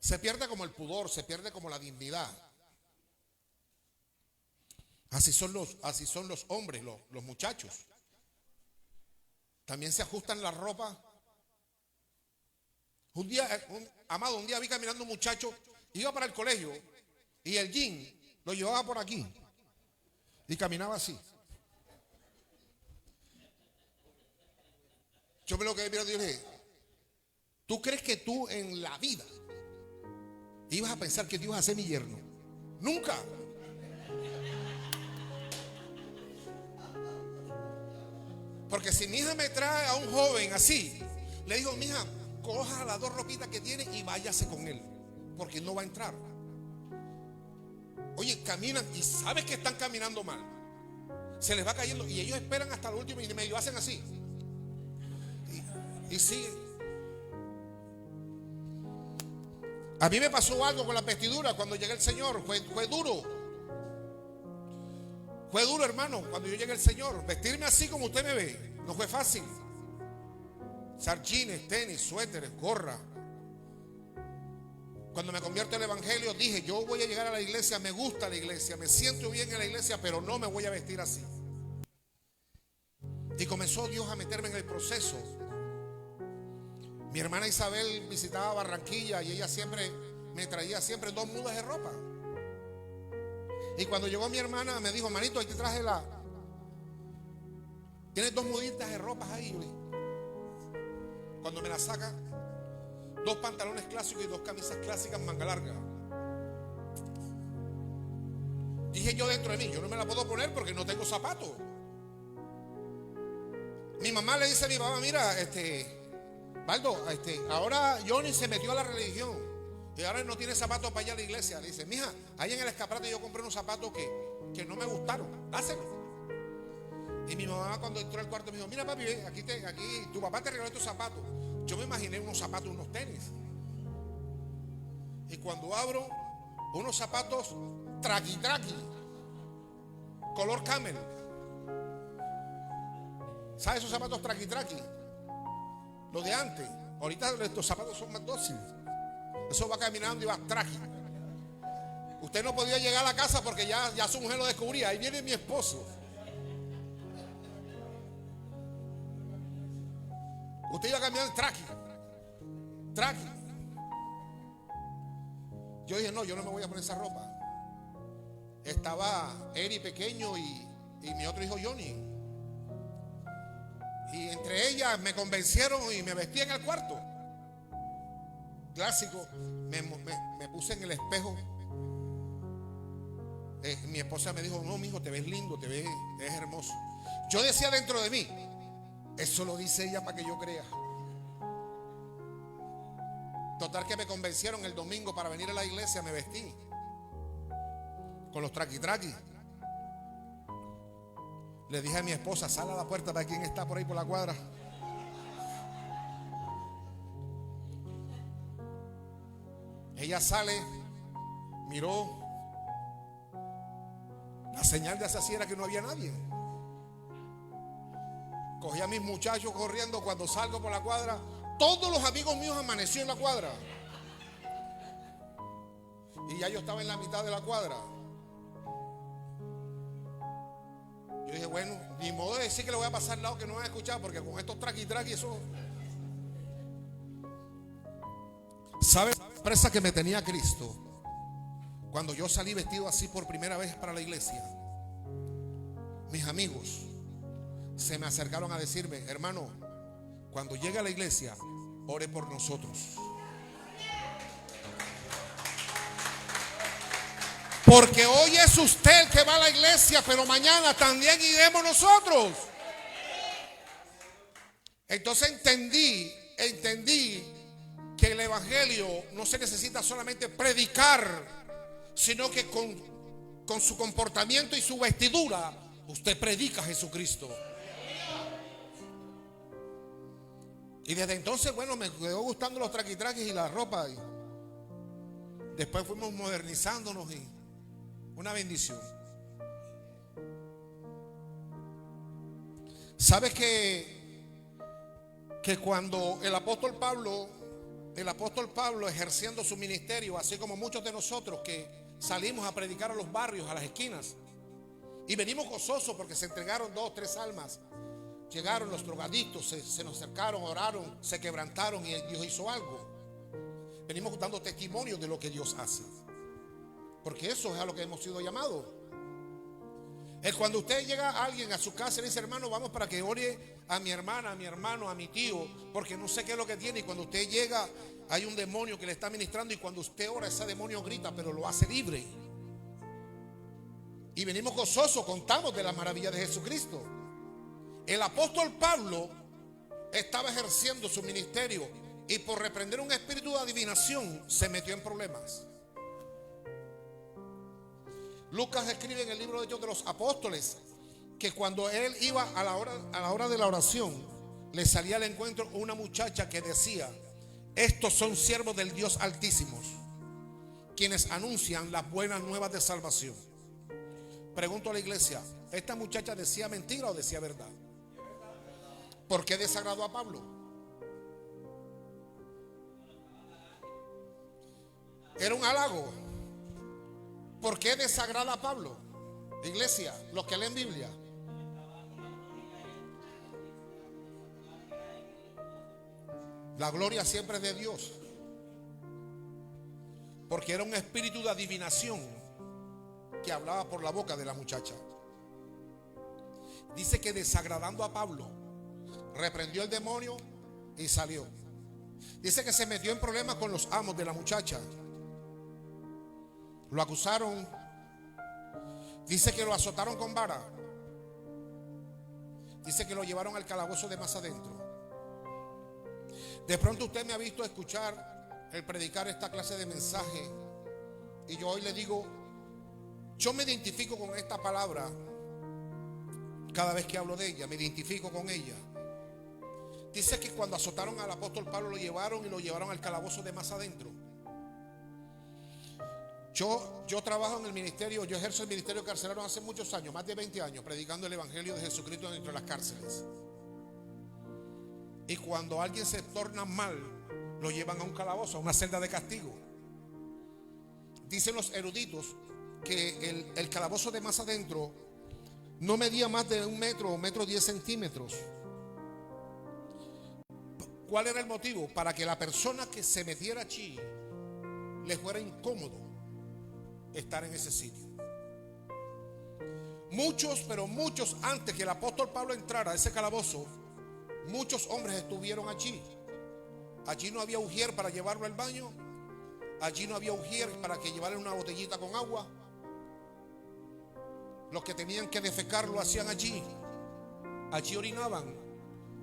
Se pierde como el pudor, se pierde como la dignidad. Así son los hombres, los muchachos. También se ajustan la ropa. Un día vi caminando un muchacho, iba para el colegio y el jean lo llevaba por aquí y caminaba así. Yo me lo quedé mirando y dije, ¿tú crees que tú en la vida ibas a pensar que te ibas a ser mi yerno? Nunca. Porque si mi hija me trae a un joven así, le digo, mi hija, coja las dos ropitas que tiene y váyase con él, porque no va a entrar. Oye, caminan y sabes que están caminando mal, se les va cayendo y ellos esperan hasta lo último y medio hacen así y siguen. A mí me pasó algo con la vestidura cuando llegué el Señor. Fue duro. Fue duro, hermano, cuando yo llegué al Señor. Vestirme así como usted me ve no fue fácil. Sarchines, tenis, suéteres, gorra. Cuando me convierto al Evangelio dije, yo voy a llegar a la iglesia, me gusta la iglesia, me siento bien en la iglesia, pero no me voy a vestir así. Y comenzó Dios a meterme en el proceso. Mi hermana Isabel visitaba Barranquilla y ella siempre me traía siempre 2 mudas de ropa. Y cuando llegó mi hermana me dijo, manito, ahí te traje tienes 2 muditas de ropa ahí. Cuando me la saca, 2 pantalones clásicos y 2 camisas clásicas manga larga. Dije yo dentro de mí, yo no me la puedo poner porque no tengo zapatos. Mi mamá le dice a mi papá, mira, Baldo, ahora Johnny se metió a la religión y ahora no tiene zapatos para ir a la iglesia. Le dice, mija, ahí en el escaparate yo compré unos zapatos que no me gustaron, dáselo. Y mi mamá cuando entró al cuarto me dijo, mira papi, aquí tu papá te regaló estos zapatos. Yo me imaginé unos zapatos, unos tenis. Y cuando abro, unos zapatos traqui, color camel. ¿Sabes esos zapatos traqui? Los de antes. Ahorita estos zapatos son más dóciles. Eso va caminando y va trágico. Usted no podía llegar a la casa porque ya su mujer lo descubría. Ahí viene mi esposo. Usted iba caminando trágico. Yo dije, no, yo no me voy a poner esa ropa. Estaba Eri pequeño y mi otro hijo Johnny. Y entre ellas me convencieron y me vestí en el cuarto. Clásico. Me puse en el espejo. Mi esposa me dijo, no, mijo, te ves lindo, te ves hermoso. Yo decía dentro de mí, eso lo dice ella para que yo crea. Total que me convencieron el domingo para venir a la iglesia, me vestí con los traqui. Le dije a mi esposa, sal a la puerta para quién está por ahí por la cuadra. Ella sale, miró. La señal de esa era que no había nadie. Cogí a mis muchachos corriendo. Cuando salgo por la cuadra, todos los amigos míos amaneció en la cuadra. Y ya yo estaba en la mitad de la cuadra. Yo dije, bueno, ni modo de decir que le voy a pasar al lado que no van a escuchar, porque con estos traqui eso. ¿Sabes la sorpresa que me tenía Cristo? Cuando yo salí vestido así por primera vez para la iglesia, mis amigos se me acercaron a decirme: hermano, cuando llegue a la iglesia, ore por nosotros, porque hoy es usted el que va a la iglesia, pero mañana también iremos nosotros. Entonces entendí que el evangelio no se necesita solamente predicar, sino que con su comportamiento y su vestidura usted predica a Jesucristo. Y desde entonces, bueno, me quedó gustando los traquitraquis y la ropa. Y después fuimos modernizándonos y una bendición. ¿Sabes que cuando el apóstol Pablo ejerciendo su ministerio, así como muchos de nosotros que salimos a predicar a los barrios, a las esquinas, y venimos gozosos porque se entregaron 2 o 3 almas, llegaron los drogadictos, se nos acercaron, oraron, se quebrantaron y Dios hizo algo. Venimos dando testimonio de lo que Dios hace, porque eso es a lo que hemos sido llamados. Es cuando usted llega a alguien a su casa y le dice: hermano, vamos para que ore a mi hermana, a mi hermano, a mi tío, porque no sé qué es lo que tiene. Y cuando usted llega, hay un demonio que le está ministrando, y cuando usted ora, ese demonio grita, pero lo hace libre. Y venimos gozosos, contamos de la maravilla de Jesucristo. El apóstol Pablo estaba ejerciendo su ministerio y por reprender un espíritu de adivinación se metió en problemas. Lucas escribe en el libro de Hechos de los Apóstoles que cuando él iba a la hora de la oración, le salía al encuentro una muchacha que decía: estos son siervos del Dios Altísimo, quienes anuncian las buenas nuevas de salvación. Pregunto a la iglesia: ¿esta muchacha decía mentira o decía verdad? ¿Por qué desagradó a Pablo? Era un halago. ¿Por qué desagrada a Pablo? Iglesia, los que leen Biblia. La gloria siempre es de Dios. Porque era un espíritu de adivinación que hablaba por la boca de la muchacha. Dice que desagradando a Pablo, reprendió el demonio y salió. Dice que se metió en problemas con los amos de la muchacha. Lo acusaron. Dice que lo azotaron con vara. Dice que lo llevaron al calabozo de más adentro. De pronto usted me ha visto escuchar el predicar esta clase de mensaje, y yo hoy le digo: yo me identifico con esta palabra. Cada vez que hablo de ella, me identifico con ella. Dice que cuando azotaron al apóstol Pablo, lo llevaron al calabozo de más adentro. Yo trabajo en el ministerio, yo ejerzo el ministerio carcelario hace muchos años, más de 20 años, predicando el evangelio de Jesucristo dentro de las cárceles. Y cuando alguien se torna mal, lo llevan a un calabozo, a una celda de castigo. Dicen los eruditos que el calabozo de más adentro no medía más de 1 metro o 1,10 centímetros. ¿Cuál era el motivo? Para que la persona que se metiera allí le fuera incómodo estar en ese sitio. Muchos, pero muchos, antes que el apóstol Pablo entrara a ese calabozo, muchos hombres estuvieron allí. Allí no había ujier para llevarlo al baño. Allí no había ujier para que llevarle una botellita con agua. Los que tenían que defecar lo hacían allí. Allí orinaban.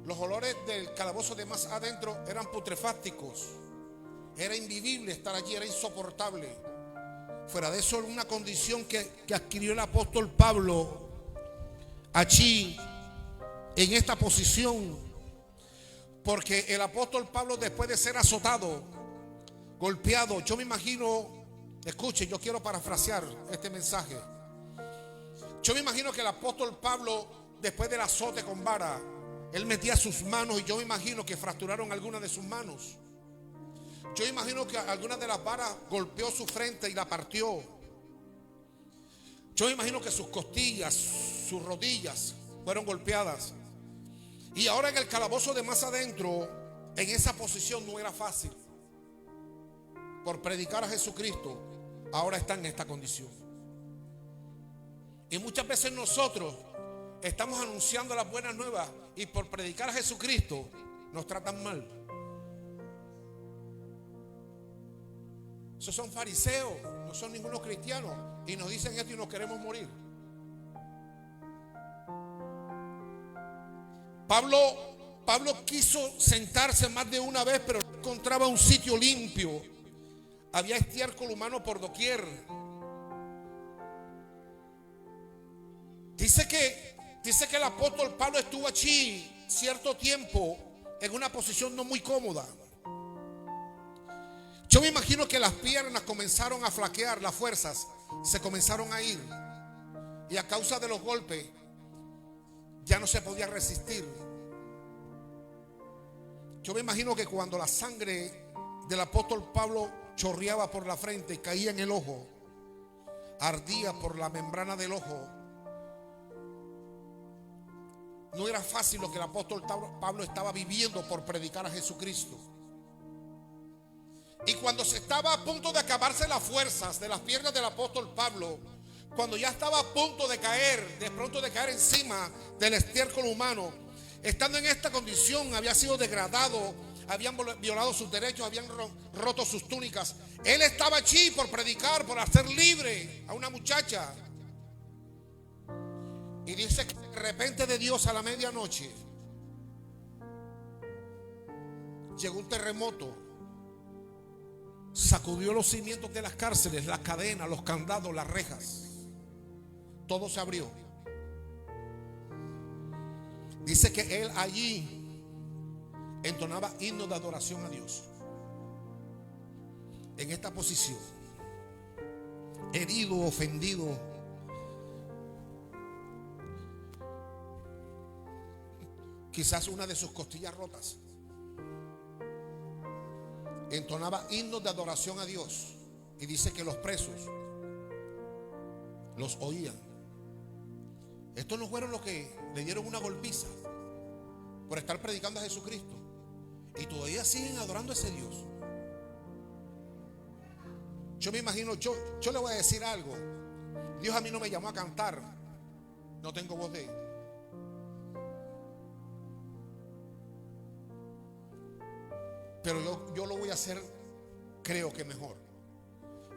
Los olores del calabozo de más adentro eran putrefácticos. Era invivible estar allí, era insoportable. Fuera de eso, una condición que adquirió el apóstol Pablo allí, en esta posición, porque el apóstol Pablo, después de ser azotado, golpeado. Yo me imagino, escuche, yo quiero parafrasear este mensaje. Yo me imagino que el apóstol Pablo, después del azote con vara, él metía sus manos y yo me imagino que fracturaron algunas de sus manos. Yo me imagino que algunas de las varas golpeó su frente y la partió. Yo me imagino que sus costillas, sus rodillas fueron golpeadas. Y ahora en el calabozo de más adentro, en esa posición no era fácil. Por predicar a Jesucristo, ahora está en esta condición. Y muchas veces nosotros estamos anunciando las buenas nuevas y por predicar a Jesucristo nos tratan mal. Esos son fariseos, no son ningunos cristianos, y nos dicen esto y nos queremos morir. Pablo quiso sentarse más de una vez, pero no encontraba un sitio limpio. Había estiércol humano por doquier. Dice que el apóstol Pablo estuvo allí cierto tiempo en una posición no muy cómoda. Yo me imagino que las piernas comenzaron a flaquear, las fuerzas se comenzaron a ir. Y a causa de los golpes ya no se podía resistir. Yo me imagino que cuando la sangre del apóstol Pablo chorreaba por la frente y caía en el ojo, ardía por la membrana del ojo. No era fácil lo que el apóstol Pablo estaba viviendo por predicar a Jesucristo. Y cuando se estaba a punto de acabarse las fuerzas de las piernas del apóstol Pablo, cuando ya estaba a punto de caer, de pronto de caer encima del estiércol humano, estando en esta condición, había sido degradado, habían violado sus derechos, habían roto sus túnicas. Él estaba allí por predicar, por hacer libre a una muchacha. Y dice que de repente de Dios a la medianoche llegó un terremoto, sacudió los cimientos de las cárceles, las cadenas, los candados, las rejas. Todo se abrió. Dice que él allí entonaba himnos de adoración a Dios. En esta posición, herido, ofendido, quizás una de sus costillas rotas, entonaba himnos de adoración a Dios. Y dice que los presos los oían. Estos no fueron los que le dieron una golpiza por estar predicando a Jesucristo, y todavía siguen adorando a ese Dios. Yo me imagino, yo le voy a decir algo. Dios a mí no me llamó a cantar, no tengo voz de él. Pero yo lo voy a hacer, creo que mejor.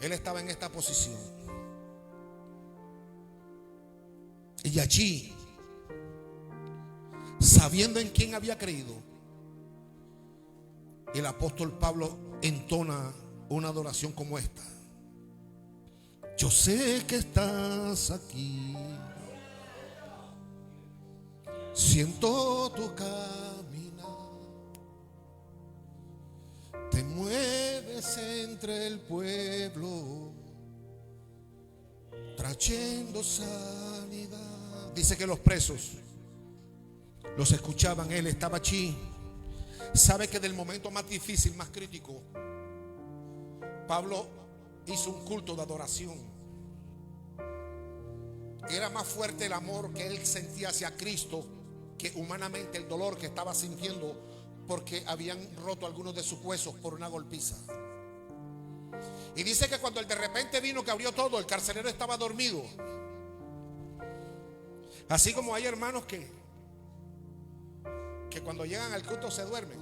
Él estaba en esta posición. Y allí, sabiendo en quién había creído, el apóstol Pablo entona una adoración como esta. Yo sé que estás aquí, siento tu caminar, te mueves entre el pueblo, trayendo sanidad. Dice que los presos los escuchaban, él estaba allí. Sabe que del momento más difícil, más crítico, Pablo hizo un culto de adoración. Era más fuerte el amor que él sentía hacia Cristo que humanamente el dolor que estaba sintiendo porque habían roto algunos de sus huesos por una golpiza. Y dice que cuando él de repente vino, que abrió todo, el carcelero estaba dormido. Así como hay hermanos que cuando llegan al culto se duermen.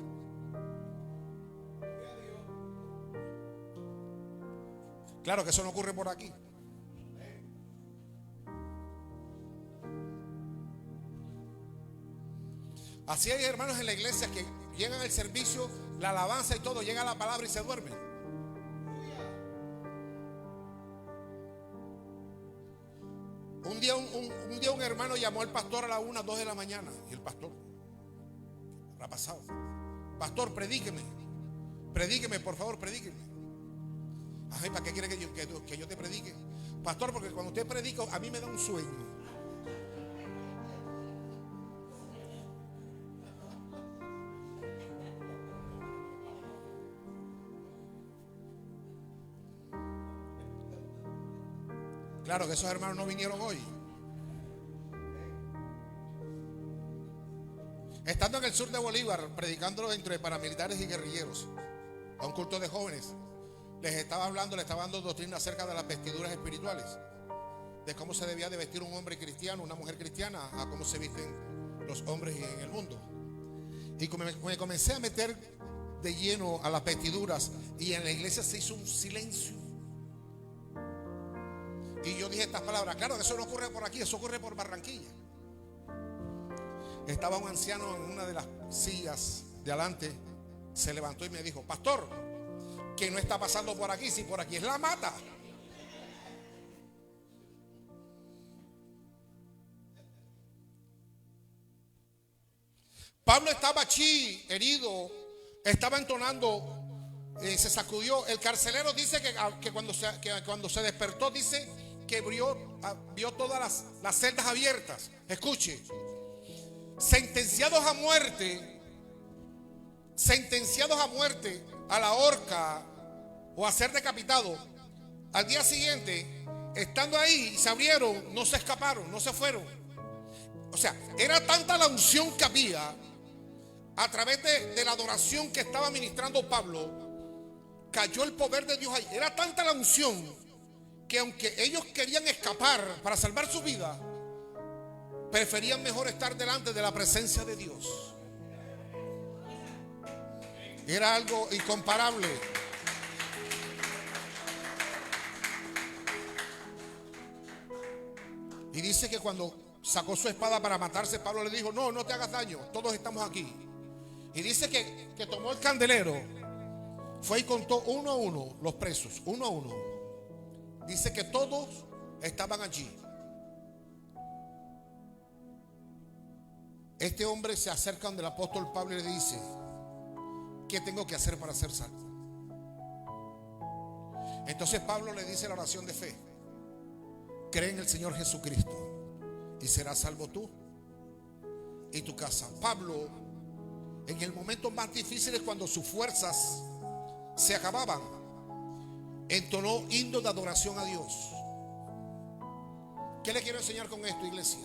Claro que eso no ocurre por aquí. Así hay hermanos en la iglesia que llegan al servicio, la alabanza y todo, llega la palabra y se duermen. Un día un hermano llamó al pastor a las 1, 2 de la mañana. Y el pastor, ¿qué ha pasado? Pastor, predíqueme, por favor, predíqueme. Ay, ¿para qué quiere que yo te predique? Pastor, porque cuando usted predica a mí me da un sueño. Claro que esos hermanos no vinieron hoy. Estando en el sur de Bolívar, predicándolo entre paramilitares y guerrilleros, a un culto de jóvenes, les estaba dando doctrina acerca de las vestiduras espirituales, de cómo se debía de vestir un hombre cristiano, una mujer cristiana, a cómo se visten los hombres en el mundo. Y me comencé a meter de lleno a las vestiduras, y en la iglesia se hizo un silencio. Y yo dije estas palabras: claro que eso no ocurre por aquí, eso ocurre por Barranquilla. Estaba un anciano en una de las sillas de adelante, se levantó y me dijo: pastor, que no está pasando por aquí, si por aquí es la mata. Pablo estaba allí herido, estaba entonando, se sacudió. El carcelero dice que cuando se despertó, dice que vio todas las celdas abiertas. Escuche: sentenciados a muerte, a la horca o a ser decapitados. Al día siguiente, estando ahí, se abrieron, no se escaparon, no se fueron. O sea, era tanta la unción que había a través de la adoración que estaba ministrando Pablo. Cayó el poder de Dios ahí. Era tanta la unción que aunque ellos querían escapar para salvar su vida, preferían mejor estar delante de la presencia de Dios. Era algo incomparable. Y dice que cuando sacó su espada para matarse, Pablo le dijo: no te hagas daño, todos estamos aquí. Y dice que tomó el candelero, fue y contó uno a uno los presos, uno a uno. Dice que todos estaban allí. Este hombre se acerca donde el apóstol Pablo y le dice: ¿qué tengo que hacer para ser salvo? Entonces Pablo le dice la oración de fe: cree en el Señor Jesucristo y serás salvo tú y tu casa. Pablo, en el momento más difícil, cuando sus fuerzas se acababan, entonó himnos de adoración a Dios. ¿Qué le quiero enseñar con esto, iglesia?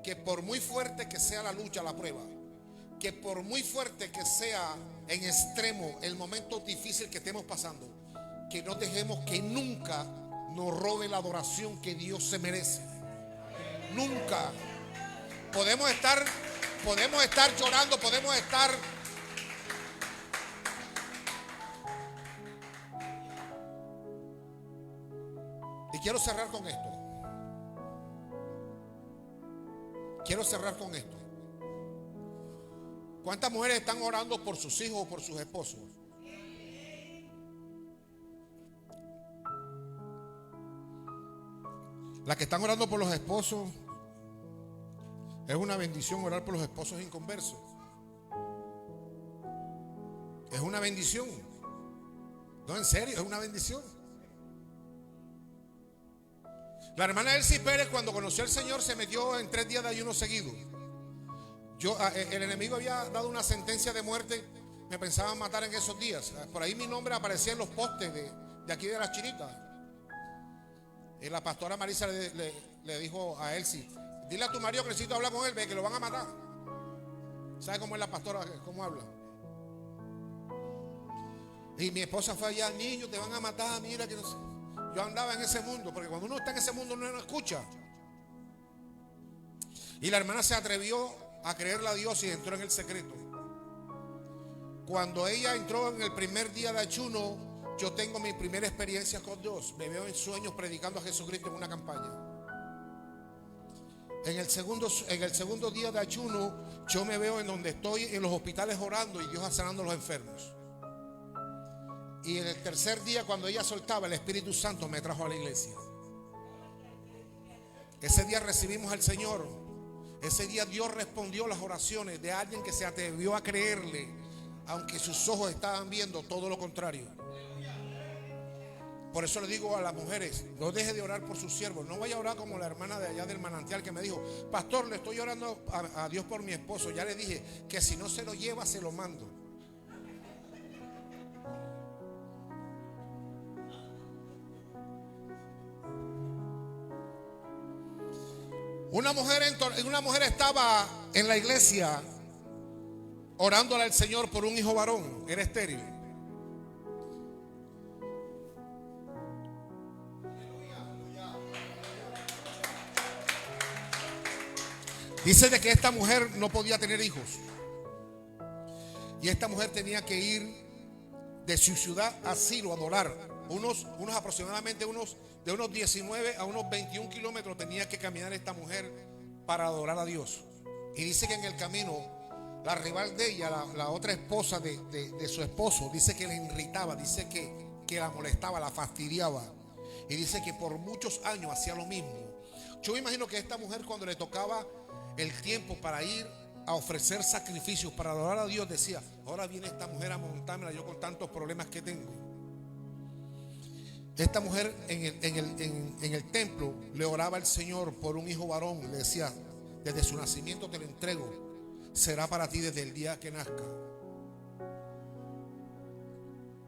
Que por muy fuerte que sea la lucha, la prueba, que por muy fuerte que sea en extremo el momento difícil que estemos pasando, que no dejemos que nunca nos robe la adoración que Dios se merece. Nunca. Podemos estar llorando, podemos estar y quiero cerrar con esto. ¿Cuántas mujeres están orando por sus hijos o por sus esposos? Las que están orando por los esposos, es una bendición orar por los esposos inconversos. Es una bendición. No, en serio, es una bendición. La hermana Elsie Pérez, cuando conoció al Señor, se metió en 3 días de ayuno seguido. El enemigo había dado una sentencia de muerte. Me pensaban matar en esos días. Por ahí mi nombre aparecía en los postes de aquí de las Chinitas. Y la pastora Marisa le dijo a Elsie: dile a tu marido que necesito hablar con él, ve que lo van a matar. ¿Sabe cómo es la pastora? ¿Cómo habla? Y mi esposa fue allá: niño, te van a matar, mira que no sé. Yo andaba en ese mundo, porque cuando uno está en ese mundo uno no escucha. Y la hermana se atrevió a creerle a Dios y entró en el secreto. Cuando ella entró en el primer día de ayuno, yo tengo mi primera experiencia con Dios. Me veo en sueños predicando a Jesucristo en una campaña. En el segundo día de ayuno, yo me veo en donde estoy en los hospitales orando y Dios sanando a los enfermos. Y en el tercer día, cuando ella soltaba, el Espíritu Santo me trajo a la iglesia. Ese día recibimos al Señor. Ese día Dios respondió las oraciones de alguien que se atrevió a creerle, aunque sus ojos estaban viendo todo lo contrario. Por eso le digo a las mujeres, no deje de orar por sus siervos. No vaya a orar como la hermana de allá del manantial que me dijo: pastor, le estoy orando a Dios por mi esposo. Ya le dije que si no se lo lleva, se lo mando. Una mujer estaba en la iglesia orándole al Señor por un hijo varón. Era estéril. Dice de que esta mujer no podía tener hijos. Y esta mujer tenía que ir de su ciudad a Silo a adorar. Unos aproximadamente de unos 19 a unos 21 kilómetros tenía que caminar esta mujer para adorar a Dios. Y dice que en el camino la rival de ella, la otra esposa de su esposo, dice que le irritaba, dice que la molestaba, la fastidiaba. Y dice que por muchos años hacía lo mismo. Yo me imagino que esta mujer, cuando le tocaba el tiempo para ir a ofrecer sacrificios para adorar a Dios, decía: ahora viene esta mujer a montármela yo con tantos problemas que tengo. Esta mujer en el templo le oraba al Señor por un hijo varón. Le decía: desde su nacimiento te lo entrego, será para ti desde el día que nazca.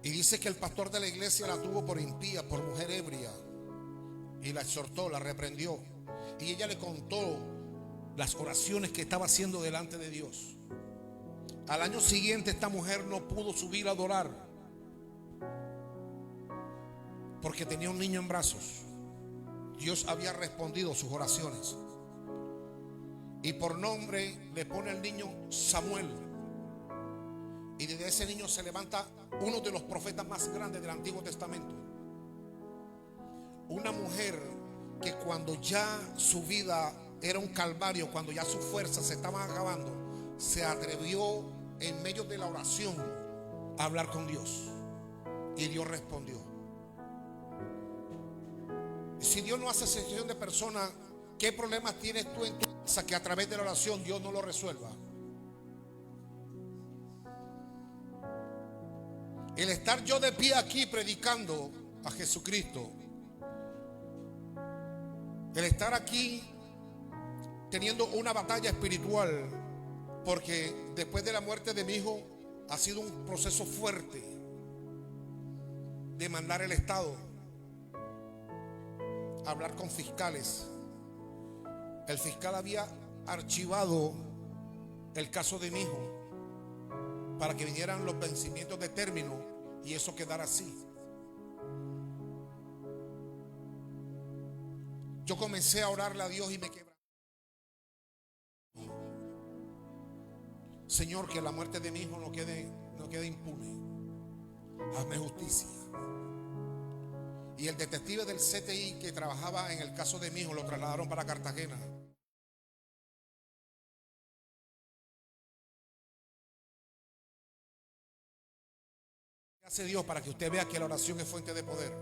Y dice que el pastor de la iglesia la tuvo por impía, por mujer ebria, y la exhortó, la reprendió, y ella le contó las oraciones que estaba haciendo delante de Dios. Al año siguiente esta mujer no pudo subir a adorar porque tenía un niño en brazos. Dios había respondido sus oraciones y por nombre le pone al niño Samuel. Y desde ese niño se levanta uno de los profetas más grandes del Antiguo Testamento. Una mujer que cuando ya su vida era un calvario, cuando ya sus fuerzas se estaban acabando, se atrevió en medio de la oración a hablar con Dios. Y Dios respondió. Si Dios no hace excepción de personas, ¿qué problemas tienes tú en tu casa que a través de la oración Dios no lo resuelva? El estar yo de pie aquí predicando a Jesucristo, el estar aquí teniendo una batalla espiritual, porque después de la muerte de mi hijo ha sido un proceso fuerte de mandar el Estado a hablar con fiscales. El fiscal había archivado el caso de mi hijo para que vinieran los vencimientos de término y eso quedara así. Yo comencé a orarle a Dios y me quebré. Señor, que la muerte de mi hijo no quede impune. Hazme justicia. Y el detective del CTI que trabajaba en el caso de mi hijo lo trasladaron para Cartagena. ¿Qué hace Dios para que usted vea que la oración es fuente de poder?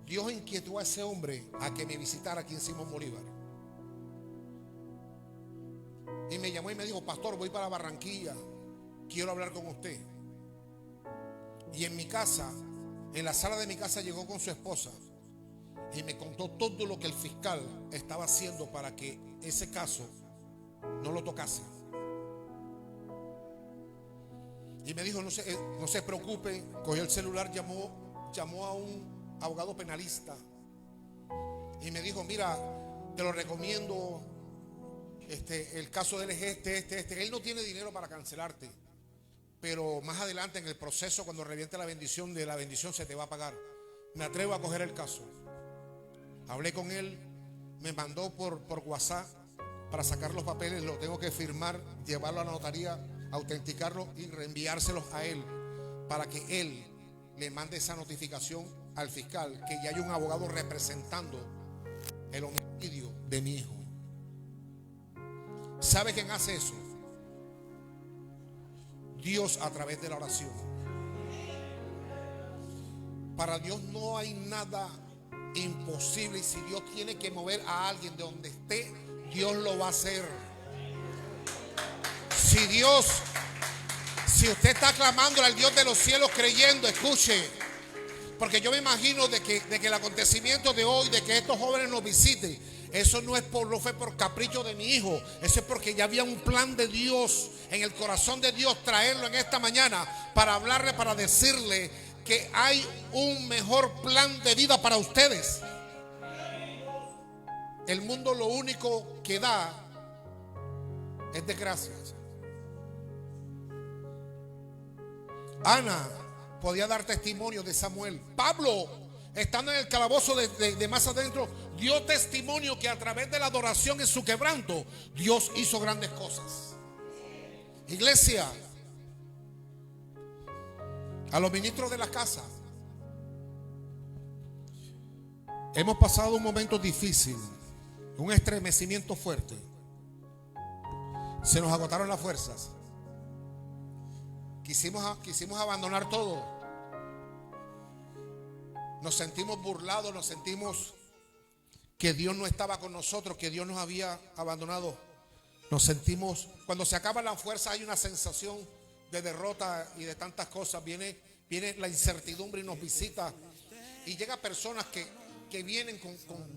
Dios inquietó a ese hombre a que me visitara aquí en Simón Bolívar. Y me llamó y me dijo: pastor, voy para Barranquilla, quiero hablar con usted. Y en mi casa, en la sala de mi casa, llegó con su esposa y me contó todo lo que el fiscal estaba haciendo para que ese caso no lo tocase. Y me dijo: no se preocupe. Cogió el celular, llamó a un abogado penalista y me dijo: mira, te lo recomiendo. El caso de él es este. Él no tiene dinero para cancelarte, pero más adelante en el proceso, cuando reviente la bendición, de la bendición se te va a pagar. Me atrevo a coger el caso. Hablé con él, me mandó por WhatsApp para sacar los papeles. Lo tengo que firmar, llevarlo a la notaría, autenticarlo y reenviárselos a él para que él le mande esa notificación al fiscal que ya hay un abogado representando el homicidio de mi hijo. ¿Sabe quién hace eso? Dios, a través de la oración. Para Dios no hay nada imposible, y si Dios tiene que mover a alguien de donde esté, Dios lo va a hacer. Si usted está clamando al Dios de los cielos creyendo, escuche, Porque yo me imagino de que el acontecimiento de hoy, de que estos jóvenes nos visiten, eso no fue por capricho de mi hijo. Eso es porque ya había un plan de Dios en el corazón de Dios, traerlo en esta mañana para hablarle, para decirle que hay un mejor plan de vida para ustedes. El mundo lo único que da es desgracias. Ana podía dar testimonio de Samuel. Pablo, estando en el calabozo de más adentro, dio testimonio que a través de la adoración en su quebranto, Dios hizo grandes cosas. Iglesia, a los ministros de la casa, hemos pasado un momento difícil, un estremecimiento fuerte. Se nos agotaron las fuerzas. Quisimos abandonar todo. Nos sentimos burlados, nos sentimos que Dios no estaba con nosotros, que Dios nos había abandonado. Nos sentimos, cuando se acaban las fuerzas hay una sensación de derrota y de tantas cosas. Viene la incertidumbre y nos visita. Y llegan personas que vienen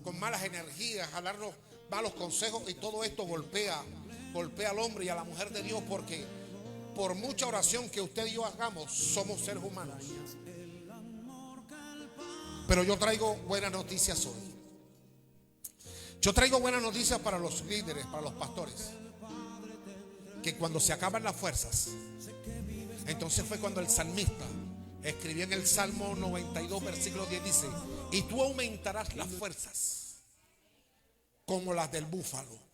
con malas energías a darnos malos consejos, y todo esto golpea al hombre y a la mujer de Dios, porque por mucha oración que usted y yo hagamos, somos seres humanos. Pero yo traigo buenas noticias hoy. Yo traigo buenas noticias para los líderes, para los pastores. Que cuando se acaban las fuerzas, entonces fue cuando el salmista escribió en el Salmo 92, versículo 10, dice: y tú aumentarás las fuerzas como las del búfalo.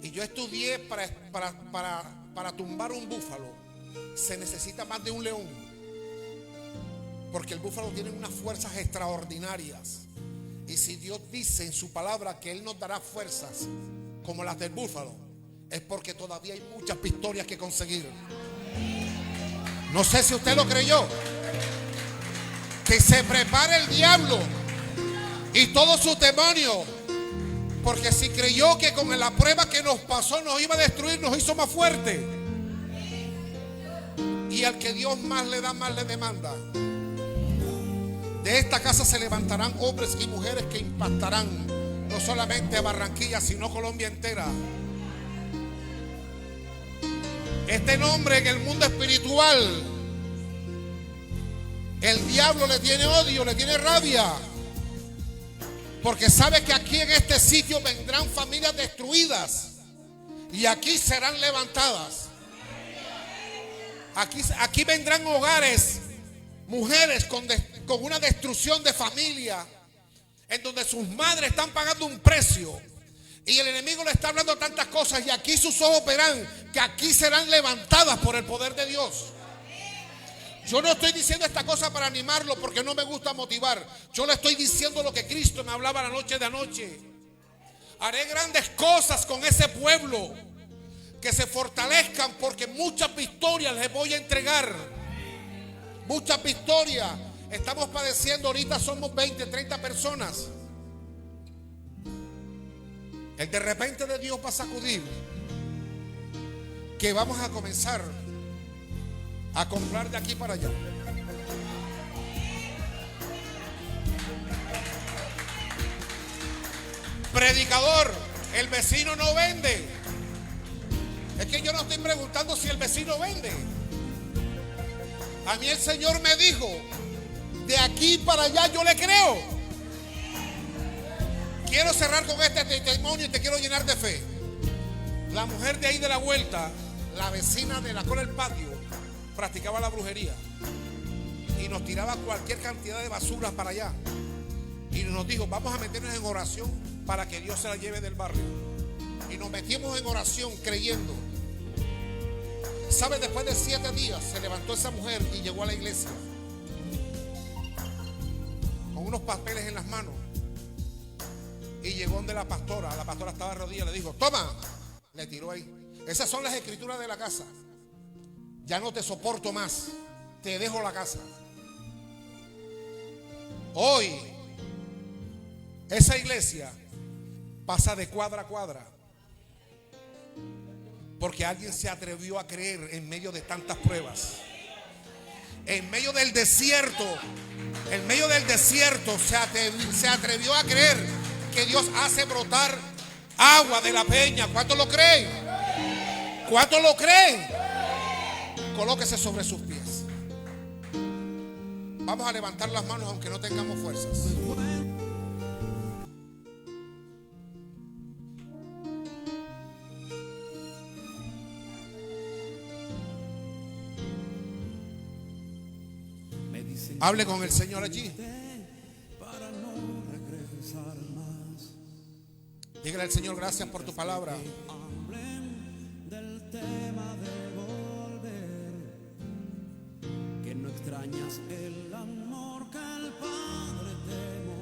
Y yo estudié para tumbar un búfalo se necesita más de un león, porque el búfalo tiene unas fuerzas extraordinarias. Y si Dios dice en su palabra que Él nos dará fuerzas como las del búfalo, es porque todavía hay muchas victorias que conseguir. No sé si usted lo creyó. Que se prepare el diablo y todos sus demonios, porque si creyó que con la prueba que nos pasó nos iba a destruir, nos hizo más fuerte. Y al que Dios más le da, más le demanda. De esta casa se levantarán hombres y mujeres que impactarán no solamente a Barranquilla, sino Colombia entera. Este nombre en el mundo espiritual, el diablo le tiene odio, le tiene rabia, porque sabe que aquí en este sitio vendrán familias destruidas y aquí serán levantadas. Aquí vendrán hogares, mujeres con una destrucción de familia, en donde sus madres están pagando un precio y el enemigo le está hablando tantas cosas, y aquí sus ojos verán que aquí serán levantadas por el poder de Dios. Yo no estoy diciendo esta cosa para animarlo, porque no me gusta motivar. Yo le estoy diciendo lo que Cristo me hablaba la noche de anoche. Haré grandes cosas con ese pueblo, que se fortalezcan, porque muchas victorias les voy a entregar. Muchas victorias. Estamos padeciendo, ahorita somos 20, 30 personas. El de repente de Dios va a sacudir, que vamos a comenzar a comprar de aquí para allá. Predicador, el vecino no vende. Es que yo no estoy preguntando si el vecino vende. A mí el Señor me dijo: de aquí para allá yo le creo. Quiero cerrar con este testimonio y te quiero llenar de fe. La mujer de ahí de la vuelta, la vecina de la cola del patio, practicaba la brujería y nos tiraba cualquier cantidad de basura para allá, y nos dijo: vamos a meternos en oración para que Dios se la lleve del barrio. Y nos metimos en oración creyendo. ¿Sabe? Después de 7 días se levantó esa mujer y llegó a la iglesia con unos papeles en las manos, y llegó donde la pastora estaba de rodillas, le dijo: toma. Le tiró ahí: esas son las escrituras de la casa, ya no te soporto más, te dejo la casa. Hoy esa iglesia pasa de cuadra a cuadra, porque alguien se atrevió a creer en medio de tantas pruebas, en medio del desierto. En medio del desierto se atrevió a creer que Dios hace brotar agua de la peña. ¿Cuántos lo creen? ¿Cuántos lo creen? Colóquese sobre sus pies. Vamos a levantar las manos aunque no tengamos fuerzas. Hable con el Señor allí. Dígale al Señor, gracias por tu palabra.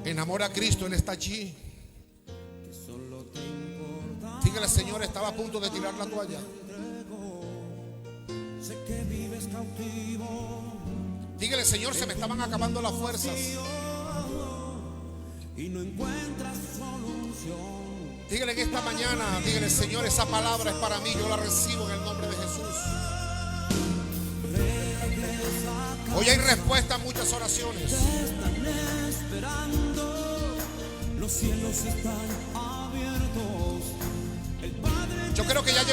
Enamora a Cristo, Él está allí. Dígale al Señor, estaba a punto de tirar la toalla. Dígale, Señor, se me estaban acabando las fuerzas. Dígale que esta mañana, dígale, Señor, esa palabra es para mí, yo la recibo en el nombre de Jesús. Hoy hay respuesta a muchas oraciones. Los cielos están abiertos. Yo creo que ya